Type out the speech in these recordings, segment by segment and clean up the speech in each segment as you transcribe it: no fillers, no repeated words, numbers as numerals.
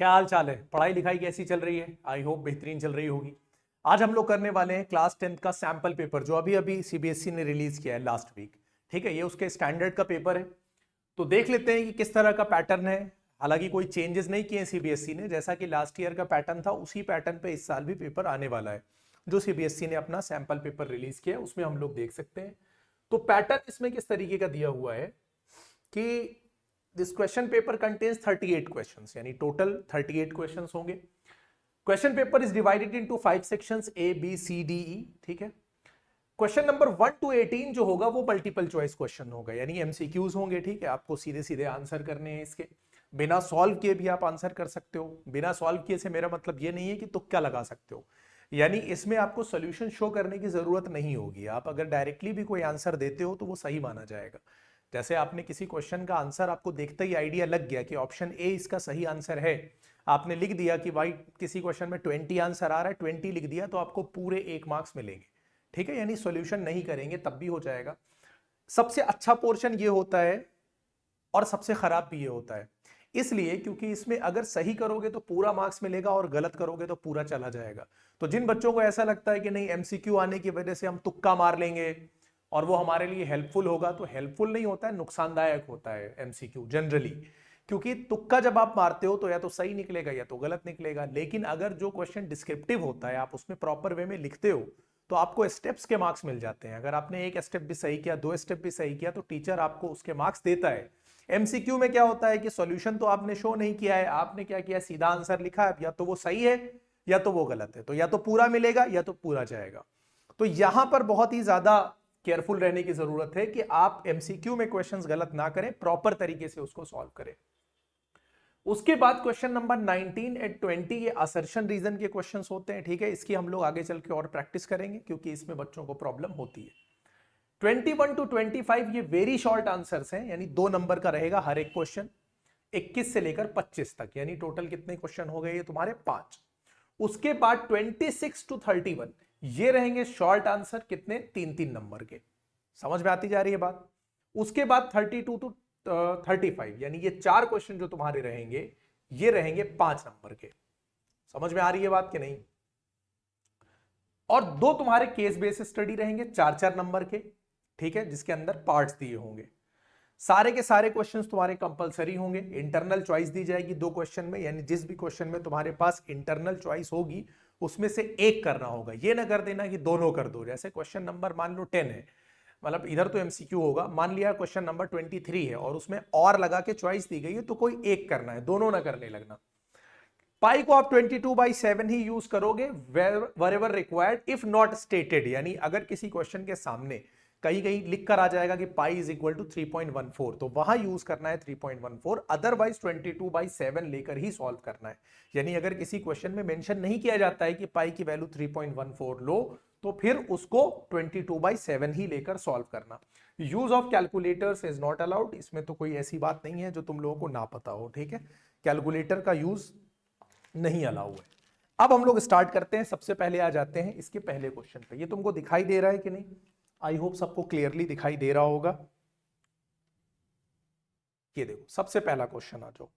क्या हाल चाल है? पढ़ाई लिखाई कैसी चल रही है? आई होप बेहतरीन चल रही होगी। आज हम लोग करने वाले हैं क्लास 10th का सैंपल पेपर जो अभी अभी सीबीएसई ने रिलीज किया है लास्ट वीक। ठीक है, ये उसके स्टैंडर्ड का पेपर है। तो देख लेते हैं कि किस तरह का पैटर्न है। हालांकि कोई चेंजेस नहीं किए सीबीएसई ने, जैसा कि लास्ट ईयर का पैटर्न था उसी पैटर्न पे इस साल भी पेपर आने वाला है। जो सीबीएसई ने अपना सैंपल पेपर रिलीज किया है उसमें हम लोग देख सकते हैं। तो पैटर्न इसमें किस तरीके का दिया हुआ है कि this question paper contains 38 questions, यानी टोटल 38 क्वेश्चंस होंगे। Question paper is divided into 5 sections A B C D E. ठीक है, क्वेश्चन नंबर 1 to 18 जो होगा वो मल्टीपल चॉइस क्वेश्चन होगा, यानी एमसीक्यूज होंगे। ठीक है, आपको सीधे सीधे आंसर करने हैं इसके, बिना सॉल्व किए भी आप आंसर कर सकते हो। बिना सॉल्व किए से मेरा मतलब ये नहीं है कि तुक्का लगा सकते हो, यानी इसमें आपको सोल्यूशन शो करने की जरूरत नहीं होगी। आप अगर डायरेक्टली भी कोई आंसर देते हो तो वो सही माना जाएगा। जैसे आपने किसी क्वेश्चन का आंसर, आपको देखते ही आइडिया लग गया कि ऑप्शन ए इसका सही आंसर है, आपने लिख दिया कि भाई किसी क्वेश्चन में 20 आंसर आ रहा है, 20 लिख दिया, तो आपको पूरे 1 मार्क्स मिलेंगे। ठीक है, यानी सॉल्यूशन नहीं करेंगे तब भी हो जाएगा। सबसे अच्छा पोर्शन ये होता है और सबसे खराब भी ये होता है, इसलिए क्योंकि इसमें अगर सही करोगे तो पूरा मार्क्स मिलेगा और गलत करोगे तो पूरा चला जाएगा। तो जिन बच्चों को ऐसा लगता है कि नहीं एमसीक्यू आने की वजह से हम तुक्का मार लेंगे और वो हमारे लिए हेल्पफुल होगा, तो हेल्पफुल नहीं होता है, नुकसानदायक होता है एमसीक्यू जनरली। क्योंकि तुक्का जब आप मारते हो तो या तो सही निकलेगा या तो गलत निकलेगा। लेकिन अगर जो क्वेश्चन डिस्क्रिप्टिव होता है, आप उसमें प्रॉपर वे में लिखते हो, तो आपको स्टेप्स के मार्क्स मिल जाते हैं। अगर आपने एक स्टेप भी सही किया, 2 स्टेप भी सही किया, तो टीचर आपको उसके मार्क्स देता है। एमसीक्यू में क्या होता है कि सॉल्यूशन तो आपने शो नहीं किया है, आपने क्या किया, सीधा आंसर लिखा है, या तो वो सही है या तो वो गलत है, तो या तो पूरा मिलेगा या तो पूरा जाएगा। तो यहां पर बहुत ही ज्यादा केयरफुल रहने की जरूरत है कि आप एमसीक्यू में क्वेश्चंस गलत ना करें, प्रॉपर तरीके से उसको सॉल्व करें। उसके बाद क्वेश्चन नंबर 19 एंड 20 ये असर्शन रीजन के क्वेश्चंस होते हैं। ठीक है, इसकी हम लोग आगे चल के और प्रैक्टिस करेंगे क्योंकि इसमें बच्चों को प्रॉब्लम होती है। 21 to 25 ये वेरी शॉर्ट आंसर्स हैं, यानी 2 नंबर का रहेगा हर एक क्वेश्चन, 21 से लेकर 25 तक, यानी टोटल कितने क्वेश्चन हो गए ये तुम्हारे 5। उसके बाद 26 to 31 ये रहेंगे शॉर्ट आंसर, कितने, 3-3 नंबर के। समझ में आती जा रही है बात? उसके बाद 32 to 35 यानी ये 4 क्वेश्चन जो तुम्हारे रहेंगे ये रहेंगे 5 नंबर के। समझ में आ रही है बात कि नहीं? और 2 तुम्हारे केस बेस्ड स्टडी रहेंगे 4-4 नंबर के। ठीक है, जिसके अंदर पार्ट्स दिए होंगे। सारे के सारे क्वेश्चंस तुम्हारे कंपलसरी होंगे। इंटरनल चॉइस दी जाएगी 2 क्वेश्चन में, यानी जिस भी क्वेश्चन में तुम्हारे पास इंटरनल चॉइस होगी उसमें से एक करना होगा। ये ना कर देना कि दोनों कर दो। जैसे क्वेश्चन नंबर मान लो 10 है, मतलब इधर तो एमसीक्यू होगा, मान लिया क्वेश्चन नंबर 23 है और उसमें और लगा के चॉइस दी गई है, तो कोई एक करना है, दोनों ना करने लगना। पाई को आप 22/7 ही यूज करोगे wherever required if not stated, यानी अगर किसी क्वेश्चन के सामने कहीं कहीं लिख कर आ जाएगा कि पाई इज इक्वल टू 3.14, तो वहां यूज करना है 3.14, अदरवाइज 22/7 लेकर ही सॉल्व करना है। यानी अगर किसी क्वेश्चन में मेंशन नहीं किया जाता है कि पाई की वैल्यू 3.14 लो, तो फिर उसको 22/7 ही लेकर सॉल्व करना। Use of calculators is not allowed, इसमें तो कोई ऐसी बात नहीं है जो तुम लोगों को ना पता हो। ठीक है, कैलकुलेटर का यूज नहीं अलाउ है। अब हम लोग स्टार्ट करते हैं। सबसे पहले आ जाते हैं इसके पहले क्वेश्चन पे। ये तुमको दिखाई दे रहा है कि नहीं? आई होप सबको क्लियरली दिखाई दे रहा होगा। ये देखो सबसे पहला क्वेश्चन आ जाओ।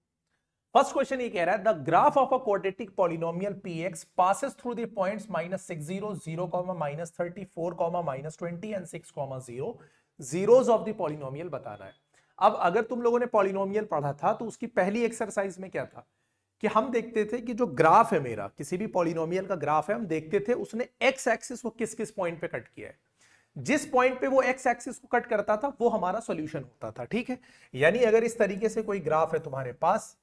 फर्स्ट क्वेश्चन ये कह रहा है the graph of a quadratic polynomial px passes through the points -6 0 0 -34 -20 and 6 0 zeros of the polynomial बताना है। अब अगर तुम लोगों ने पॉलिनोमियल पढ़ा था तो उसकी पहली एक्सरसाइज में क्या था कि हम देखते थे कि जो ग्राफ है मेरा, किसी भी पॉलिनोमियल का ग्राफ है, हम देखते थे उसने एक्स एक्सिस को किस किस पॉइंट पे कट किया है। जिस पॉइंट पे वो एक्स एक्सिस को कट करता था वो हमारा सॉल्यूशन होता था। ठीक है, यानी अगर इस तरीके से कोई ग्राफ है तुम्हारे पास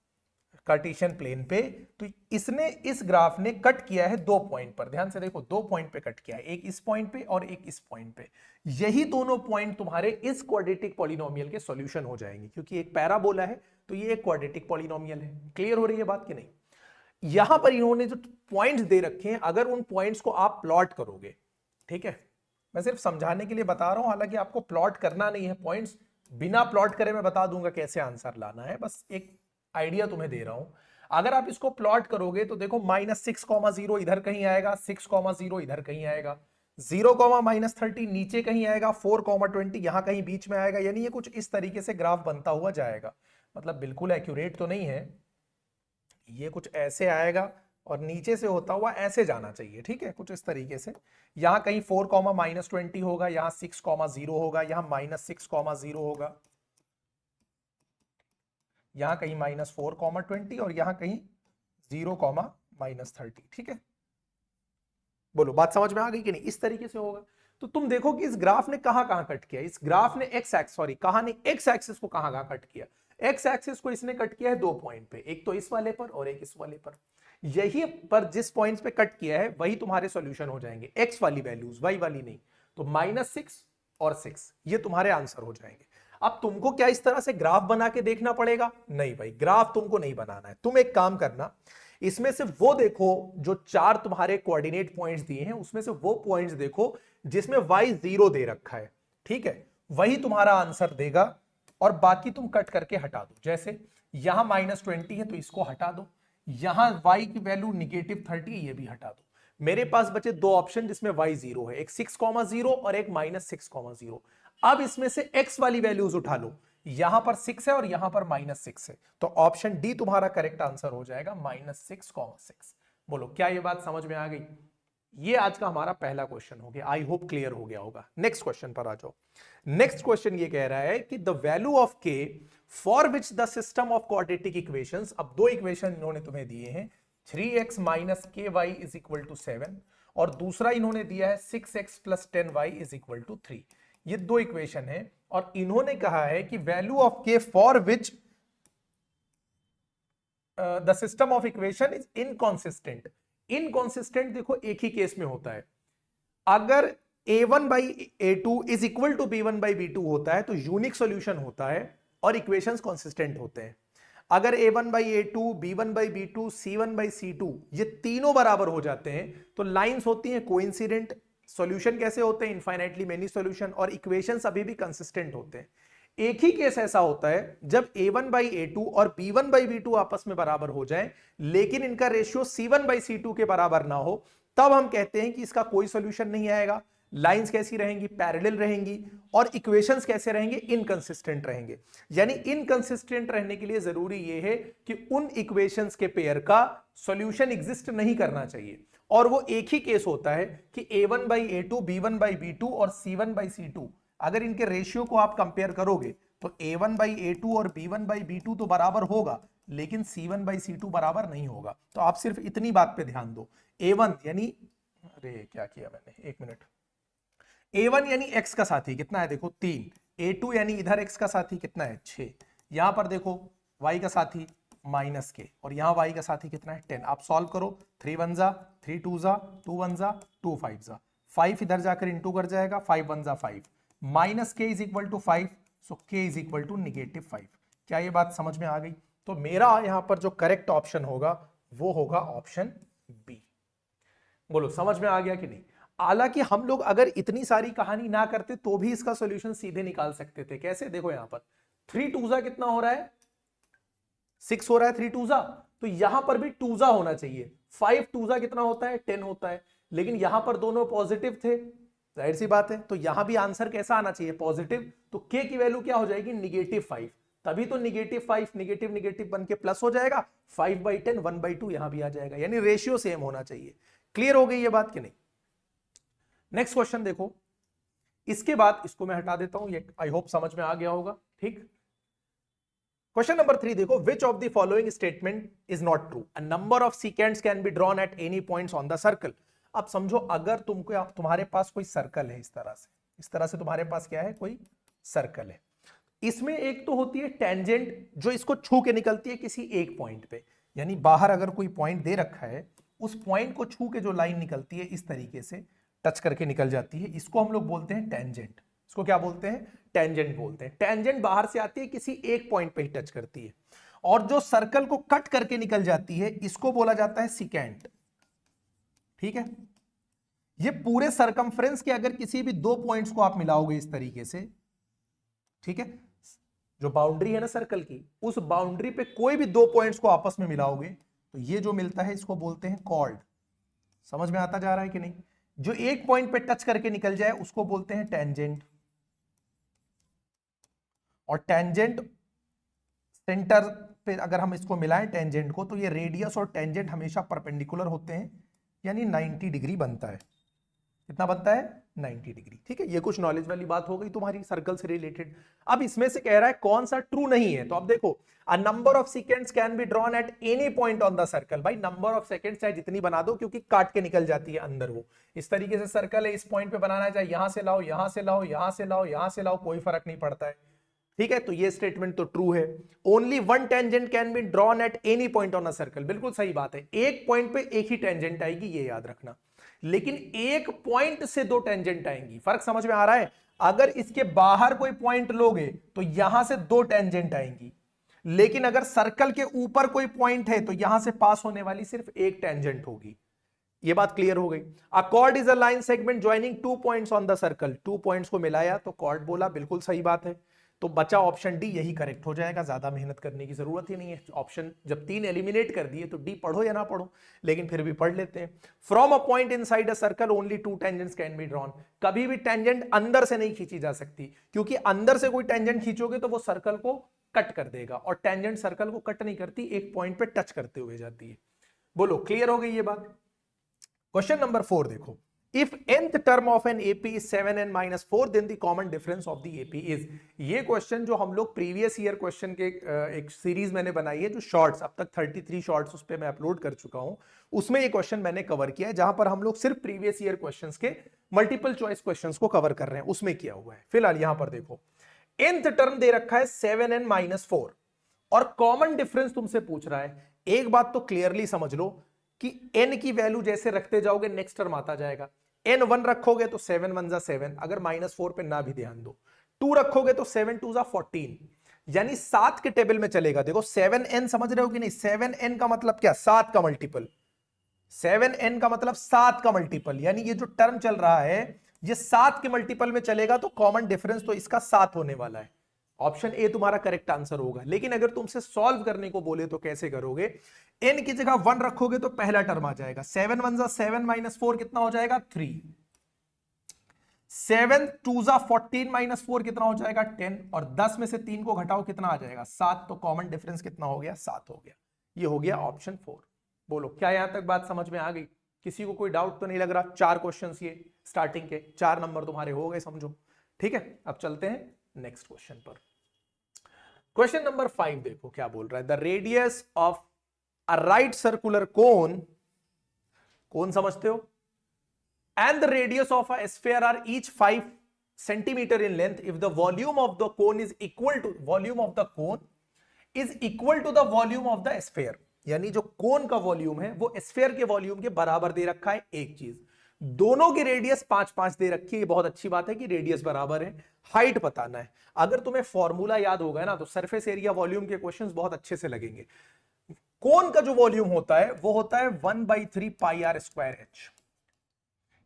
कार्टेशियन प्लेन पे, तो इसने, इस ग्राफ ने कट किया है 2 पॉइंट पर। ध्यान से देखो, 2 पॉइंट पे कट किया है, एक इस पॉइंट पे और एक इस पॉइंट पे। यही दोनों पॉइंट तुम्हारे इस क्वाड्रेटिक पॉलिनोमियल के सॉल्यूशन हो जाएंगे, क्योंकि एक पैराबोला है तो ये एक क्वाड्रेटिक पॉलिनोमियल है। क्लियर हो रही है बात कि नहीं? यहां पर इन्होंने जो पॉइंट्स दे रखे हैं, अगर उन पॉइंट्स को आप प्लॉट करोगे, ठीक है, मैं सिर्फ समझाने के लिए बता रहा हूं, हालांकि आपको प्लॉट करना नहीं है पॉइंट्स, बिना प्लॉट करे मैं बता दूंगा कैसे आंसर लाना है, बस एक आइडिया तुम्हें दे रहा हूं। अगर आप इसको प्लॉट करोगे तो देखो -6,0 इधर कहीं आएगा, 6,0 इधर कहीं आएगा, 0, -30 नीचे कहीं आएगा, 4,20 यहां कहीं बीच में आएगा। यानी ये कुछ इस तरीके से ग्राफ बनता हुआ जाएगा। मतलब बिल्कुल एक्यूरेट तो नहीं है, ये कुछ ऐसे आएगा और नीचे से होता हुआ ऐसे जाना चाहिए, ठीक है, कुछ इस तरीके से। यहां कहीं 4 कॉमा -20 होगा, यहां 6 कॉमा 0 होगा, यहां -6 कॉमा 0 होगा, यहां कहीं -4 कॉमा 20 और यहां कहीं 0 कॉमा -30, ठीक है। बोलो बात समझ में आ गई कि नहीं? इस तरीके से होगा। तो तुम देखो कि इस ग्राफ ने कहां कहां कट किया, इस ग्राफ ने कहां ने एक्स एक्सिस को कहां कहां कट किया। एक्स एक्सिस को इसने कट किया है 2 पॉइंट पे, एक तो इस वाले पर और एक इस वाले पर। यही पर जिस पॉइंट्स पे कट किया है वही तुम्हारे सॉल्यूशन हो जाएंगे, एक्स वाली वैल्यूज, वाई वाली नहीं। तो -6 और 6 ये तुम्हारे आंसर हो जाएंगे। अब तुमको क्या इस तरह से ग्राफ बना के देखना पड़ेगा? नहीं भाई, ग्राफ तुमको नहीं बनाना है। तुम एक काम करना, इसमें से वो देखो जो 4 तुम्हारे कोऑर्डिनेट पॉइंट्स दिए हैं, उसमें से वो पॉइंट्स देखो जिसमें y 0 दे रखा है, ठीक है, वही तुम्हारा आंसर देगा। और बाकी तुम कट करके हटा दो। जैसे यहां -20 है तो इसको हटा दो, यहां y की वैल्यू -30 है, ये भी हटा दो। मेरे पास बचे 2 ऑप्शन जिसमें y 0 है, एक 6,0 और एक -6,0। अब इसमें से x वाली वैल्यूज उठा लो, यहां पर 6 है और यहां पर -6 है, तो ऑप्शन डी तुम्हारा करेक्ट आंसर हो जाएगा, -6,6। बोलो क्या ये बात समझ में आ गई? ये आज का हमारा पहला क्वेश्चन हो गया, आई होप क्लियर हो गया होगा। नेक्स्ट क्वेश्चन पर आ जाओ। नेक्स्ट क्वेश्चन ये कह रहा है कि the value of k for which the system of quadratic equations, अब 2 इक्वेशन इन्होंने तुम्हें दिए हैं, 3x - ky = 7 और दूसरा इन्होंने दिया है 6x + 10y = 3। ये 2 इक्वेशन है और इन्होंने कहा है कि value of k for which the system of equation is inconsistent. Inconsistent देखो एक ही केस में होता है, अगर a1/a2 is equal to b1/b2 होता है तो यूनिक सॉल्यूशन होता है और इक्वेशंस कॉन्सिस्टेंट होते हैं। अगर a1/a2, b1/b2, c1/c2 ये तीनों बराबर हो जाते हैं तो लाइंस होती हैं कोइंसिडेंट, सॉल्यूशन कैसे होते हैं, इनफाइनाइटली मेनी सॉल्यूशन, और इक्वेशंस अभी भी कंसिस्टेंट होते हैं। एक ही केस ऐसा होता है जब a1/a2 और b1/b2 आपस में बराबर हो जाए लेकिन इनका रेशियो c1/c2 के बराबर ना हो, तब हम कहते हैं कि इसका कोई सॉल्यूशन नहीं आएगा। लाइंस कैसी रहेंगी, पैरेलल रहेंगी, और इक्वेशंस कैसे रहेंगे, इनकंसिस्टेंट रहेंगे। यानी इनकंसिस्टेंट रहने के लिए जरूरी यह है कि उन इक्वेशंस के पेयर का सॉल्यूशन एग्जिस्ट नहीं करना चाहिए, और वो एक ही केस होता है कि a1/a2, b1/b2 और c1/c2 अगर इनके रेशियो को आप कंपेयर करोगे तो a1/a2 और b1/b2 तो बराबर होगा लेकिन c1/c2 बराबर नहीं होगा। तो आप सिर्फ इतनी बात पे ध्यान दो, a1 यानी, अरे क्या किया मैंने, एक मिनट, a1 यानी x का साथी कितना है, देखो 3, a2 यानी इधर x का साथी कितना है, 6, यहां पर देखो y का साथी -k और यहां y का साथी कितना है, 10। आप सॉल्व करो, 3 1 जा 3 2 जा 2 1 जा 2 5 जा 5 इधर जाकर इंटू कर जाएगा, 5 1 जा 5, -k = 5, सो k = -5। क्या ये बात समझ में आ गई? तो मेरा यहां पर जो करेक्ट ऑप्शन होगा वो होगा ऑप्शन बी। बोलो समझ में आ गया कि नहीं? हालांकि हम लोग अगर इतनी सारी कहानी ना करते तो भी इसका सॉल्यूशन सीधे निकाल सकते थे। कैसे? देखो यहां पर 3 2 कितना हो रहा है, 6 हो रहा है, 3 2 तो यहां पर भी 2 होना चाहिए। 5 2 कितना होता है, 10 होता है, लेकिन यहां पर दोनों पॉजिटिव थे, जाहिर सी बात है, तो यहां भी आंसर कैसा आना चाहिए, पॉजिटिव। तो k की वैल्यू क्या हो जाएगी, -5, तभी तो -5 नेगेटिव नेगेटिव बन के प्लस हो जाएगा, 5/10 1/2 यहां भी आ जाएगा, यानी रेशियो सेम होना चाहिए। क्लियर हो गई ये बात कि नहीं? नेक्स्ट क्वेश्चन देखो, इसके बाद इसको मैं हटा देता हूं, ये आई होप समझ में आ गया होगा, ठीक। क्वेश्चन नंबर 3 देखो, which of the following statement is not true, a number of seconds can be drawn at any points on the circle. अब समझो अगर तुमको, तुम्हारे पास कोई सर्कल है, इस तरह से तुम्हारे पास क्या है, कोई सर्कल है, इसमें एक तो होती है टेंजेंट जो इसको छू के निकलती है किसी एक पॉइंट पे, यानी बाहर अगर कोई पॉइंट दे रखा है उस पॉइंट को छू के जो लाइन निकलती है इस तरीके से टच करके निकल जाती है, इसको हम लोग बोलते हैं टेंजेंट। इसको क्या बोलते हैं, टेंजेंट बोलते हैं। टेंजेंट बाहर से आती है, किसी एक पॉइंट पे ही टच करती है, और जो सर्कल को कट करके निकल जाती है इसको बोला जाता है सिकेंट, ठीक है। ये पूरे सरकमफ्रेंस के अगर किसी भी 2 पॉइंट्स को आप मिलाओगे इस तरीके से, ठीक है, जो बाउंड्री है ना सर्कल की, उस बाउंड्री पे कोई भी 2 पॉइंट्स को आपस में मिलाओगे तो ये जो मिलता है इसको बोलते हैं कॉर्ड। समझ में आता जा रहा है कि नहीं? जो एक पॉइंट पे टच करके निकल जाए उसको बोलते हैं टेंजेंट, और टेंजेंट सेंटर पे अगर हम इसको मिलाएं टेंजेंट को, तो ये रेडियस और टेंजेंट हमेशा परपेंडिकुलर होते हैं, यानी 90 डिग्री बनता है। कितना बनता है? 90 डिग्री। ठीक है, ये कुछ नॉलेज वाली बात हो गई तुम्हारी सर्कल से रिलेटेड। अब इसमें से कह रहा है कौन सा ट्रू नहीं है, तो अब देखो, a number of seconds can be drawn at any point on the circle. भाई नंबर ऑफ सेकेंड्स चाहे जितनी बना दो, क्योंकि काट के निकल जाती है अंदर वो। इस तरीके से सर्कल है, इस पॉइंट पे बनाना है, चाहे यहां से लाओ, यहां से लाओ, यहां से लाओ, यहां से लाओ, कोई फर्क नहीं पड़ता है। ठीक है, तो ये स्टेटमेंट तो ट्रू है। Only one tangent can be drawn at any point on a circle, बिल्कुल सही बात है। एक पॉइंट पे एक ही टेंजेंट आएगी, ये याद रखना। लेकिन एक पॉइंट से दो टेंजेंट आएंगी, फर्क समझ में आ रहा है? अगर इसके बाहर कोई पॉइंट लोगे तो यहां से दो टेंजेंट आएंगी, लेकिन अगर सर्कल के ऊपर कोई पॉइंट है तो यहां से पास होने वाली सिर्फ एक टेंजेंट होगी। ये बात क्लियर हो गई। अ cord is a line segment joining two points on the circle. Two points को मिलाया तो कॉर्ड बोला, बिल्कुल सही बात है। तो बचा ऑप्शन डी, यही करेक्ट हो जाएगा, ज्यादा मेहनत करने की जरूरत ही नहीं है। ऑप्शन जब 3 एलिमिनेट कर दिए तो डी पढ़ो या ना पढ़ो, लेकिन फिर भी पढ़ लेते हैं। From a point inside a circle only to tangents can be drawn. कभी भी टेंजेंट अंदर से नहीं खींची जा सकती, क्योंकि अंदर से कोई टेंजेंट खींचोगे तो वो सर्कल को कट कर देगा, और टेंजेंट सर्कल को कट नहीं करती, एक पॉइंट पे टच करते हुए जाती है। बोलो क्लियर हो गई ये बात? क्वेश्चन नंबर 4 देखो, if nth term of an AP is 7n minus 4 then the common difference of the AP is। ये क्वेश्चन जो हम लोग प्रीवियस ईयर क्वेश्चन के एक सीरीज मैंने बनाई है, जो शॉर्ट्स, अब तक 33 शॉर्ट्स उस पे मैं अपलोड कर चुका हूं, उसमें ये क्वेश्चन मैंने कवर किया है, जहां पर हम लोग सिर्फ प्रीवियस ईयर क्वेश्चंस के मल्टीपल चॉइस क्वेश्चंस को कवर कर रहे हैं, उसमें किया हुआ है। फिलहाल यहां पर देखो, nth टर्म दे रखा है 7n minus 4 और कॉमन डिफरेंस तुमसे पूछ रहा है। एक बात तो क्लियरली समझ लो कि n की वैल्यू जैसे रखते जाओगे नेक्स्ट टर्म आता जाएगा। n 1 रखोगे तो 7 1 जा 7, अगर -4 पे ना भी ध्यान दो। 2 रखोगे तो 7 2 जा 14, यानी 7 के टेबल में चलेगा। देखो 7n समझ रहे हो कि नहीं? 7n का मतलब क्या? 7 का मल्टीपल। 7n का मतलब 7 का मल्टीपल, यानी ये जो टर्म चल रहा है ये 7 के मल्टीपल में चलेगा, तो कॉमन डिफरेंस तो इसका 7 होने वाला है। ऑप्शन ए तुम्हारा करेक्ट आंसर होगा। लेकिन अगर तुमसे सॉल्व करने को बोले तो कैसे करोगे? n की जगह 1 रखोगे तो पहला टर्म आ जाएगा, 7 1 जा 7 माइनस 4 कितना हो जाएगा? 3। 7 2 जा 14 माइनस 4 कितना हो जाएगा? 10। और 10 में से 3 को घटाओ कितना आ जाएगा? 7। तो कॉमन डिफरेंस कितना हो गया? 7 हो गया। ये हो गया ऑप्शन 4। बोलो क्या यहां तक बात समझ में आ गई? किसी को कोई डाउट तो नहीं लग रहा? 4 क्वेश्चंस ये स्टार्टिंग के 4 नंबर तुम्हारे हो गए समझो। ठीक है, अब चलते हैं नेक्स्ट क्वेश्चन पर। क्वेश्चन नंबर 5 देखो क्या बोल रहा है। The radius of a right circular cone, cone समझते हो, and the radius of a sphere are each 5 centimeter in length if the volume of the cone is equal to the volume of the sphere। यानी जो कोन का volume है वो sphere के volume के बराबर दे रखा है। एक चीज, दोनों की रेडियस 5-5 दे रखी है। ये बहुत अच्छी बात है कि रेडियस बराबर है। हाइट बताना है। अगर तुम्हें फॉर्मूला याद होगा ना तो सरफेस एरिया वॉल्यूम के क्वेश्चंस बहुत अच्छे से लगेंगे। कोन का जो वॉल्यूम होता है वो होता है 1/3 पाई आर स्क्वायर एच।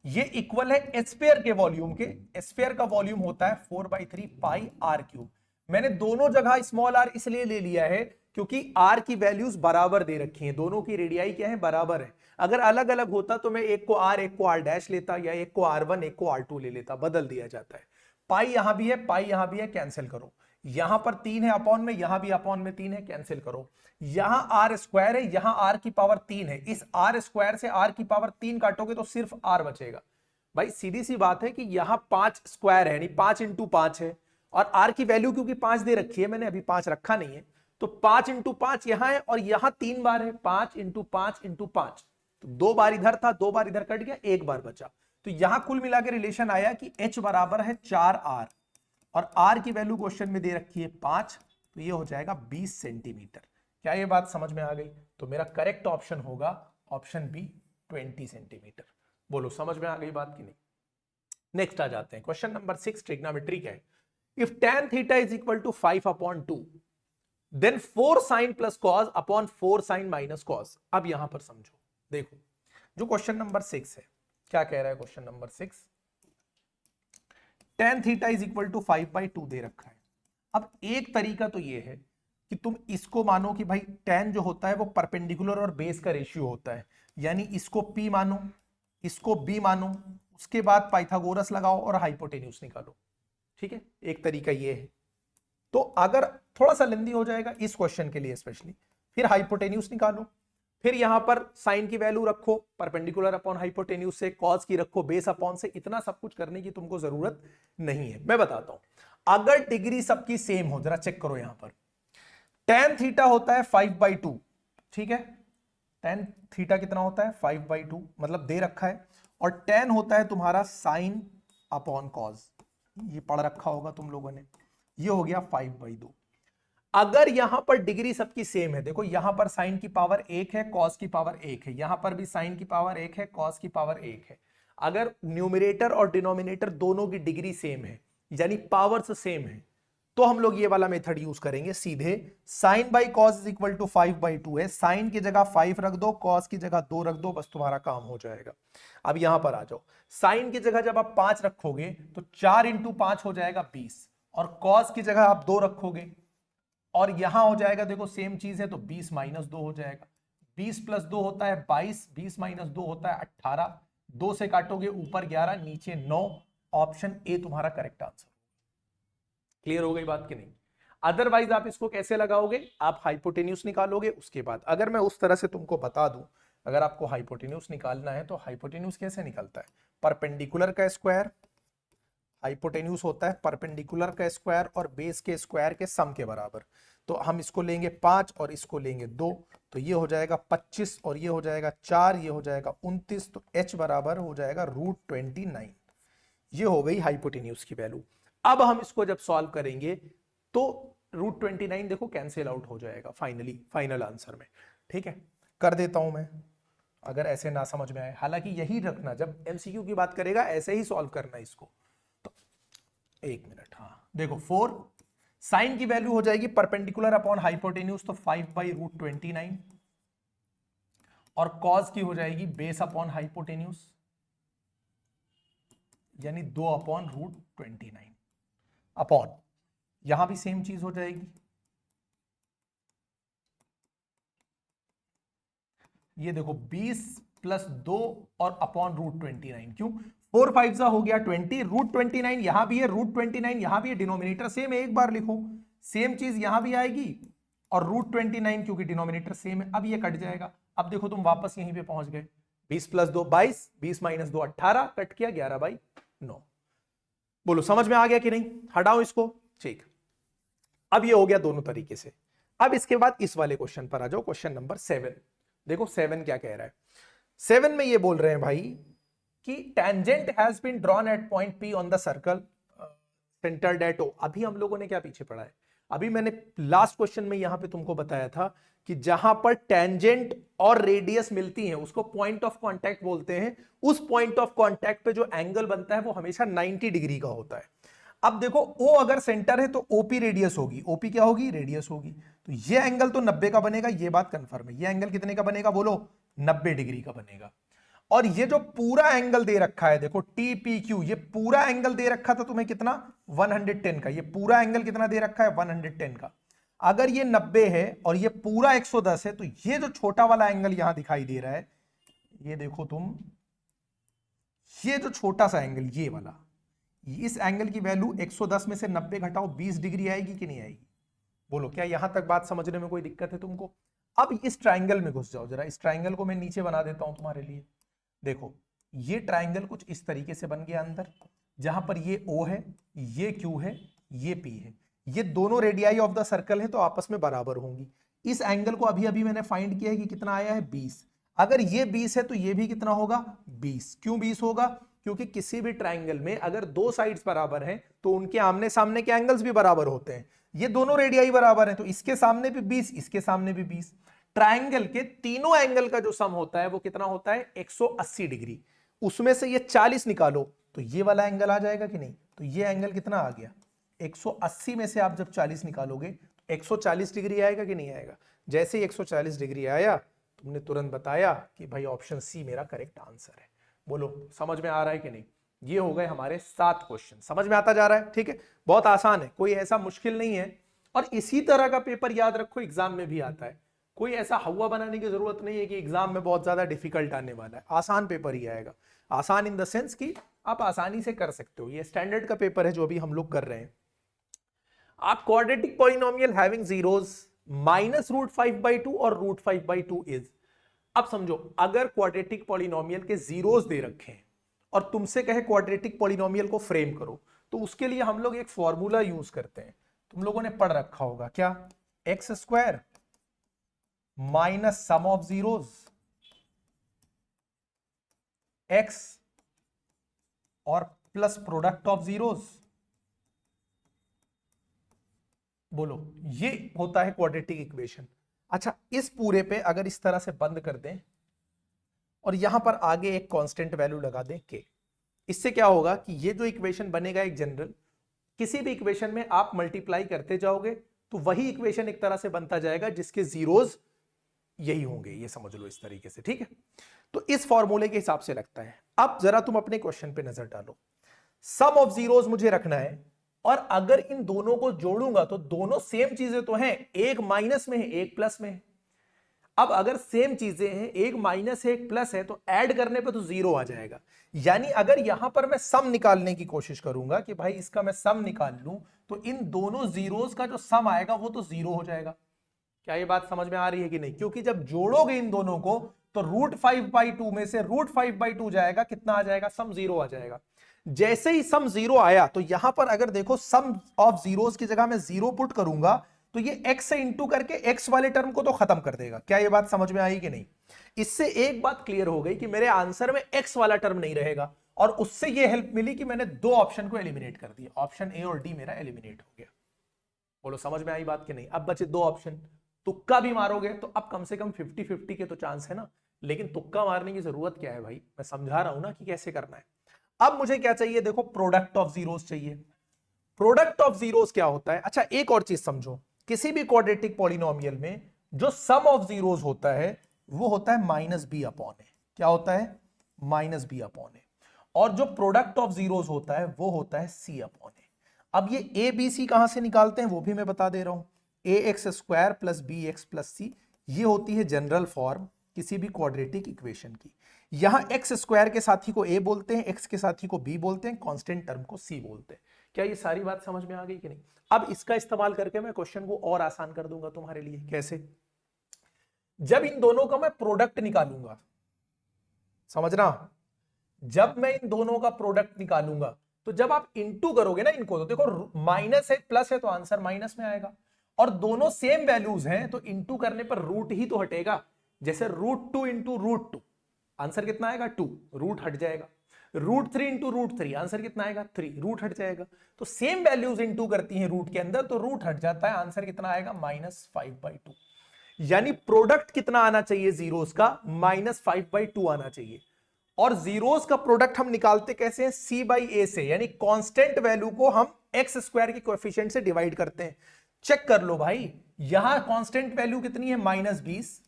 ये इक्वल है स्फेयर के वॉल्यूम के। स्फेयर का वॉल्यूम होता है 4/3 पाई आर क्यूब। मैंने दोनों जगह स्मॉल आर इसलिए ले लिया है क्योंकि आर की वैल्यूज बराबर दे रखी हैं, दोनों की रेडियाई क्या है? बराबर है। अगर अलग अलग होता तो मैं एक को आर एक को आर डैश लेता, या एक को R1 एक को R2 ले लेता, बदल दिया जाता है। पाई यहां भी है, पाई यहां भी है, कैंसिल करो। यहां पर 3 है अपॉन में, यहां भी अपॉन में 3 है, कैंसिल करो। यहां आर स्क्वायर है, यहां आर की पावर 3 है। इस आर स्क्वायर से आर की पावर 3 काटोगे तो सिर्फ आर बचेगा। भाई सीधी सी बात है कि यहां 5 स्क्वायर है, यानी 5 इंटू 5 है, और आर की वैल्यू क्योंकि 5 दे रखी है, मैंने अभी 5 रखा नहीं है, तो 5 इंटू 5 यहां है, और यहां 3 बार है। 5 इंटू 5 इंटू 5, तो 2 बार इधर था, 2 बार इधर कट गया, 1 बार बचा। तो यहां कुल मिला के रिलेशन आया कि h बराबर है 4r, और r की वैल्यू क्वेश्चन में दे रखी है 5, तो ये हो जाएगा 20 सेंटीमीटर। क्या ये बात समझ में आ गई? तो मेरा करेक्ट ऑप्शन होगा ऑप्शन बी, 20 सेंटीमीटर। बोलो समझ में आ गई बात की नहीं? नेक्स्ट आ जाते हैं। क्वेश्चन नंबर 6 ट्रिग्नोमेट्री का है। If tan theta is equal to 5/2 then 4 sin plus cos upon 4 sin minus cos. अब यहां पर समझो, देखो जो क्वेश्चन नंबर 6 है, क्या कह रहा है question number 6? tan theta is equal to 5/2 दे रखा है। अब एक तरीका तो ये है कि तुम इसको मानो कि भाई tan जो होता है वो परपेंडिकुलर और बेस का रेशियो होता है, यानी इसको P मानो, इसको B मानो, उसके बाद पाइथागोरस लगाओ और हाइपोटेन्यूज निकालो। ठीक है, एक तरीका ये है। तो अगर थोड़ा सा लेंदी हो जाएगा इस क्वेश्चन के लिए स्पेशली। फिर हाइपोटेन्यूज निकालो, फिर यहां पर साइन की वैल्यू रखो परपेंडिकुलर अपॉन हाइपोटेन्यूज से, कॉस की रखो बेस अपॉन से। इतना सब कुछ करने की तुमको जरूरत नहीं है। मैं बताता हूं, अगर डिग्री सबकी सेम हो, जरा चेक करो यहां पर, tan थीटा होता है 5/2, ठीक है, tan थीटा कितना होता है 5/2, मतलब दे रखा है, और tan होता है तुम्हारा साइन अपॉन कॉस, ये पढ़ रखा होगा तुम लोगों ने, ये हो गया 5/2। अगर यहां पर डिग्री सबकी सेम है, देखो यहां पर साइन की पावर 1 है, कॉस की पावर 1 है, यहां पर भी साइन की पावर 1 है, कॉस की पावर 1 है, अगर न्यूमरेटर और डिनोमिनेटर दोनों की डिग्री सेम है, यानी पावर्स सेम है, तो हम लोग ये वाला मेथड यूज करेंगे सीधे। Sine by cos is equal to 5/2 है, साइन की जगह 5 रख दो, कॉस की जगह 2 रख दो, बस तुम्हारा काम हो जाएगा। अब यहां पर आ जाओ, साइन की जगह जब आप 5 रखोगे तो 4 इंटू 5 हो जाएगा 20, और कॉस की जगह आप 2 रखोगे और यहां हो जाएगा, देखो सेम चीज है तो 20 माइनस 2 हो जाएगा, 20 प्लस 2 होता है 22, 20 माइनस 2 होता है 18, 2 से काटोगे ऊपर 11 नीचे 9, ऑप्शन ए तुम्हारा करेक्ट आंसर। क्लियर हो गई बात कि नहीं? अदरवाइज आप इसको कैसे लगाओगे, आप हाइपोटेन्यूज निकालोगे, उसके बाद अगर मैं उस तरह से तुमको बता दूं, अगर आपको हाइपोटेन्यूज निकालना है तो हाइपोटेन्यूज कैसे निकलता है, परपेंडिकुलर का स्क्वायर, हाइपोटेन्यूज होता है परपेंडिकुलर का स्क्वायर और बेस के स्क्वायर के सम के बराबर। तो हम इसको लेंगे 5 और इसको लेंगे 2, तो ये हो जाएगा 25 और ये हो जाएगा 4, ये हो जाएगा 29, तो h बराबर हो जाएगा √29। ये हो गई हाइपोटेन्यूज की वैल्यू। अब हम इसको जब सॉल्व करेंगे तो √29 देखो कैंसिल आउट हो जाएगा फाइनली, फाइनल आंसर में। ठीक है, कर देता हूं मैं, अगर ऐसे ना समझ में आए, हालांकि यही रखना, जब एमसीक्यू की बात करेगा ऐसे ही सॉल्व करना इसको। तो 1 मिनट, हाँ देखो 4 साइन की वैल्यू हो जाएगी परपेंडिकुलर अपॉन हाइपोटेन्यूज, तो 5/√29, और कॉस की हो जाएगी बेस अपॉन हाइपोटेन्यूज, यानी 2/√29 अपॉन, यहां भी सेम चीज हो जाएगी, ये देखो 20 प्लस 2 और अपॉन √29, क्यों 4 5 हो गया 20, √29 यहां भी है, √29 यहां भी है, डिनोमिनेटर सेम है, एक बार लिखो, सेम चीज यहां भी आएगी, और √29 क्योंकि डिनोमिनेटर सेम है, अब ये कट जाएगा। अब देखो तुम वापस यहीं पे पहुंच गए, 20 प्लस 2 22, 20 माइनस 2 18, कट किया 11/9। बोलो समझ में आ गया कि नहीं? हटाओ इसको, ठीक। अब ये हो गया दोनों तरीके से। अब इसके बाद इस वाले क्वेश्चन पर आ जाओ, क्वेश्चन नंबर 7। देखो 7 क्या कह रहा है, 7 में ये बोल रहे हैं भाई कि tangent has been drawn at point P on the circle centred at O. अभी हम लोगों ने क्या पीछे पढ़ा है, अभी मैंने लास्ट क्वेश्चन में यहां पे तुमको बताया था कि जहां पर टेंजेंट और रेडियस मिलती हैं उसको पॉइंट ऑफ कांटेक्ट बोलते हैं। उस पॉइंट ऑफ कांटेक्ट पे जो एंगल बनता है वो हमेशा 90 डिग्री का होता है। अब देखो O अगर सेंटर है तो OP रेडियस होगी, OP क्या होगी, रेडियस होगी, तो ये एंगल तो 90 का बनेगा, ये बात कंफर्म है। ये एंगल कितने का बनेगा बोलो, 90 डिग्री का बनेगा। और ये जो पूरा एंगल दे रखा है देखो TPQ, ये पूरा एंगल दे रखा था तुम्हें कितना, 110 का, ये पूरा एंगल कितना दे रखा है 110 का। अगर ये 90 है और ये पूरा 110 है, तो ये जो छोटा वाला एंगल यहां दिखाई दे रहा है, ये देखो तुम, ये जो छोटा सा एंगल ये वाला, इस एंगल की वैल्यू 110 में से 90 घटाओ 20 डिग्री आएगी कि नहीं आएगी? बोलो क्या यहां तक बात समझने में कोई दिक्कत है तुमको? अब इस ट्राइंगल में घुस जाओ जरा, इस ट्राइंगल को मैं नीचे बना देता हूं तुम्हारे लिए। देखो ये ट्राइंगल कुछ इस तरीके से बन गया अंदर, जहां पर ये O है, ये Q है, ये P है, ये दोनों रेडियाई ऑफ द सर्कल है तो आपस में बराबर होंगी। इस एंगल को अभी अभी मैंने फाइंड किया है कि कितना आया है 20। अगर ये 20 है तो ये भी कितना होगा 20। क्यों 20 होगा? क्योंकि किसी भी ट्राइंगल में अगर दो साइड्स बराबर हैं तो उनके आमने सामने के एंगल्स भी बराबर होते हैं। ये दोनों रेडियाई बराबर हैं तो इसके सामने भी 20, इसके सामने भी 20। ट्राइंगल के तीनों एंगल का जो सम होता है वो कितना होता है 180 डिग्री। उसमें से ये 40 निकालो तो ये वाला एंगल आ जाएगा कि नहीं? तो ये एंगल कितना आ गया 180 में से आप जब 40 निकालोगे तो 140 डिग्री आएगा कि नहीं आएगा? जैसे ही 140 डिग्री आया तुमने तुरंत बताया कि भाई ऑप्शन सी मेरा करेक्ट आंसर है। बोलो समझ में आ रहा है कि नहीं? ये हो गए हमारे 7 क्वेश्चन। समझ में आता जा रहा है? ठीक है, बहुत आसान है, कोई ऐसा मुश्किल नहीं है। और इसी तरह का पेपर याद रखो एग्जाम में भी आता है। कोई ऐसा हवा बनाने की जरूरत नहीं है कि एग्जाम में बहुत ज्यादा डिफिकल्ट आने वाला है। आसान पेपर ही आएगा। आसान इन द सेंस कि आप आसानी से कर सकते हो। ये स्टैंडर्ड का पेपर है जो अभी हम लोग कर रहे हैं। A quadratic polynomial having zeros minus √5/2 और √5/2 is। अब समझो, अगर क्वाड्रेटिक पॉलिनोमियल के जीरोस दे रखे हैं और तुमसे कहे क्वाड्रेटिक पॉलिनोमियल को फ्रेम करो, तो उसके लिए हम लोग एक फॉर्मूला यूज करते हैं, तुम लोगों ने पढ़ रखा होगा क्या, x² minus sum of zeros x और प्लस प्रोडक्ट ऑफ जीरोस। बोलो, ये होता है क्वाड्रेटिक इक्वेशन। अच्छा, इस पूरे पे अगर इस तरह से बंद कर दें और यहां पर आगे एक कांस्टेंट वैल्यू लगा दें k, इससे क्या होगा कि ये जो इक्वेशन बनेगा एक जनरल, किसी भी इक्वेशन में आप मल्टीप्लाई करते जाओगे तो वही इक्वेशन एक तरह से बनता जाएगा जिसके जीरोस यही होंगे, ये समझ लो इस तरीके से, ठीक है। तो इस फॉर्मूले के हिसाब से लगता है। अब जरा तुम अपने क्वेश्चन पे नजर डालो, सम ऑफ जीरोस मुझे रखना है और अगर इन दोनों को जोड़ूंगा तो दोनों सेम चीजें तो हैं, एक माइनस में है एक प्लस में है। अब अगर सेम चीजें हैं, एक माइनस है एक प्लस है, तो ऐड करने पे तो जीरो आ जाएगा। यानी अगर यहां पर मैं सम निकालने की कोशिश करूंगा कि भाई इसका मैं सम निकाल लूं, तो इन दोनों जीरोस का जो सम आएगा वो तो जीरो हो जाएगा। क्या ये बात समझ में आ रही है कि नहीं? क्योंकि जब जोड़ोगे इन दोनों को तो √5/2 में से √5/2 जाएगा, कितना आ जाएगा, सम जीरो आ जाएगा। जैसे ही सम जीरो आया तो यहां पर अगर देखो सम ऑफ जीरोस की जगह मैं जीरो पुट करूंगा तो ये x से इंटू करके x वाले टर्म को तो खत्म कर देगा। क्या ये बात समझ में आई कि नहीं? इससे एक बात क्लियर हो गई कि मेरे आंसर में x वाला टर्म नहीं रहेगा, और उससे ये हेल्प मिली कि मैंने दो ऑप्शन को एलिमिनेट कर दिया, ऑप्शन ए और डी मेरा एलिमिनेट हो गया। बोलो समझ में आई बात कि नहीं? अब बचे दो ऑप्शन। तुक्का भी मारोगे तो अब कम से कम 50-50 के तो चांस है ना, लेकिन तुक्का मारने की जरूरत क्या है भाई, मैं समझा रहा हूं ना कि कैसे करना है। अब मुझे क्या चाहिए, देखो प्रोडक्ट ऑफ जीरोस चाहिए। प्रोडक्ट ऑफ जीरोस क्या होता है? अच्छा, एक और चीज समझो, किसी भी क्वाड्रेटिक पॉलिनोमियल में जो सम ऑफ जीरोस होता है वो होता है -b/a। क्या होता है? -b/a। और जो प्रोडक्ट ऑफ जीरोस होता है वो होता है c/a। अब ये a b c कहां से निकालते हैं वो भी मैं बता दे रहा हूं। ax² plus bx plus c, ये होती है जनरल फॉर्म किसी भी क्वाड्रेटिक इक्वेशन की। यहां x² के साथी को a बोलते हैं, x के साथी को b बोलते हैं, कांस्टेंट टर्म को c बोलते हैं। क्या ये सारी बात समझ में आ गई कि नहीं? अब इसका इस्तेमाल करके मैं क्वेश्चन को और आसान कर दूंगा तुम्हारे लिए। कैसे? जब इन दोनों का मैं प्रोडक्ट निकालूंगा, समझना, जब मैं इन दोनों का प्रोडक्ट निकालूंगा तो जब आप इंटू करोगे ना इनको, तो देखो माइनस है प्लस है तो आंसर माइनस में आएगा, और दोनों सेम वैल्यूज हैं तो इंटू करने पर रूट ही तो हटेगा। जैसे √2 इंटू √2, आंसर कितना आएगा 2, रूट हट जाएगा। √3 इंटू √3, आंसर कितना आएगा 3, रूट हट जाएगा। तो सेम वैल्यूज इंटू करती हैं रूट के अंदर तो रूट हट जाता है, आंसर कितना आएगा -5/2। यानी प्रोडक्ट कितना आना चाहिए जीरोस का, -5/2 आना चाहिए। और जीरोस का प्रोडक्ट हम निकालते कैसे हैं, c/a से, यानी कांस्टेंट वैल्यू को हम x² के कोएफिशिएंट से डिवाइड करते हैं। चेक कर लो भाई, यहां कांस्टेंट वैल्यू कितनी है -20,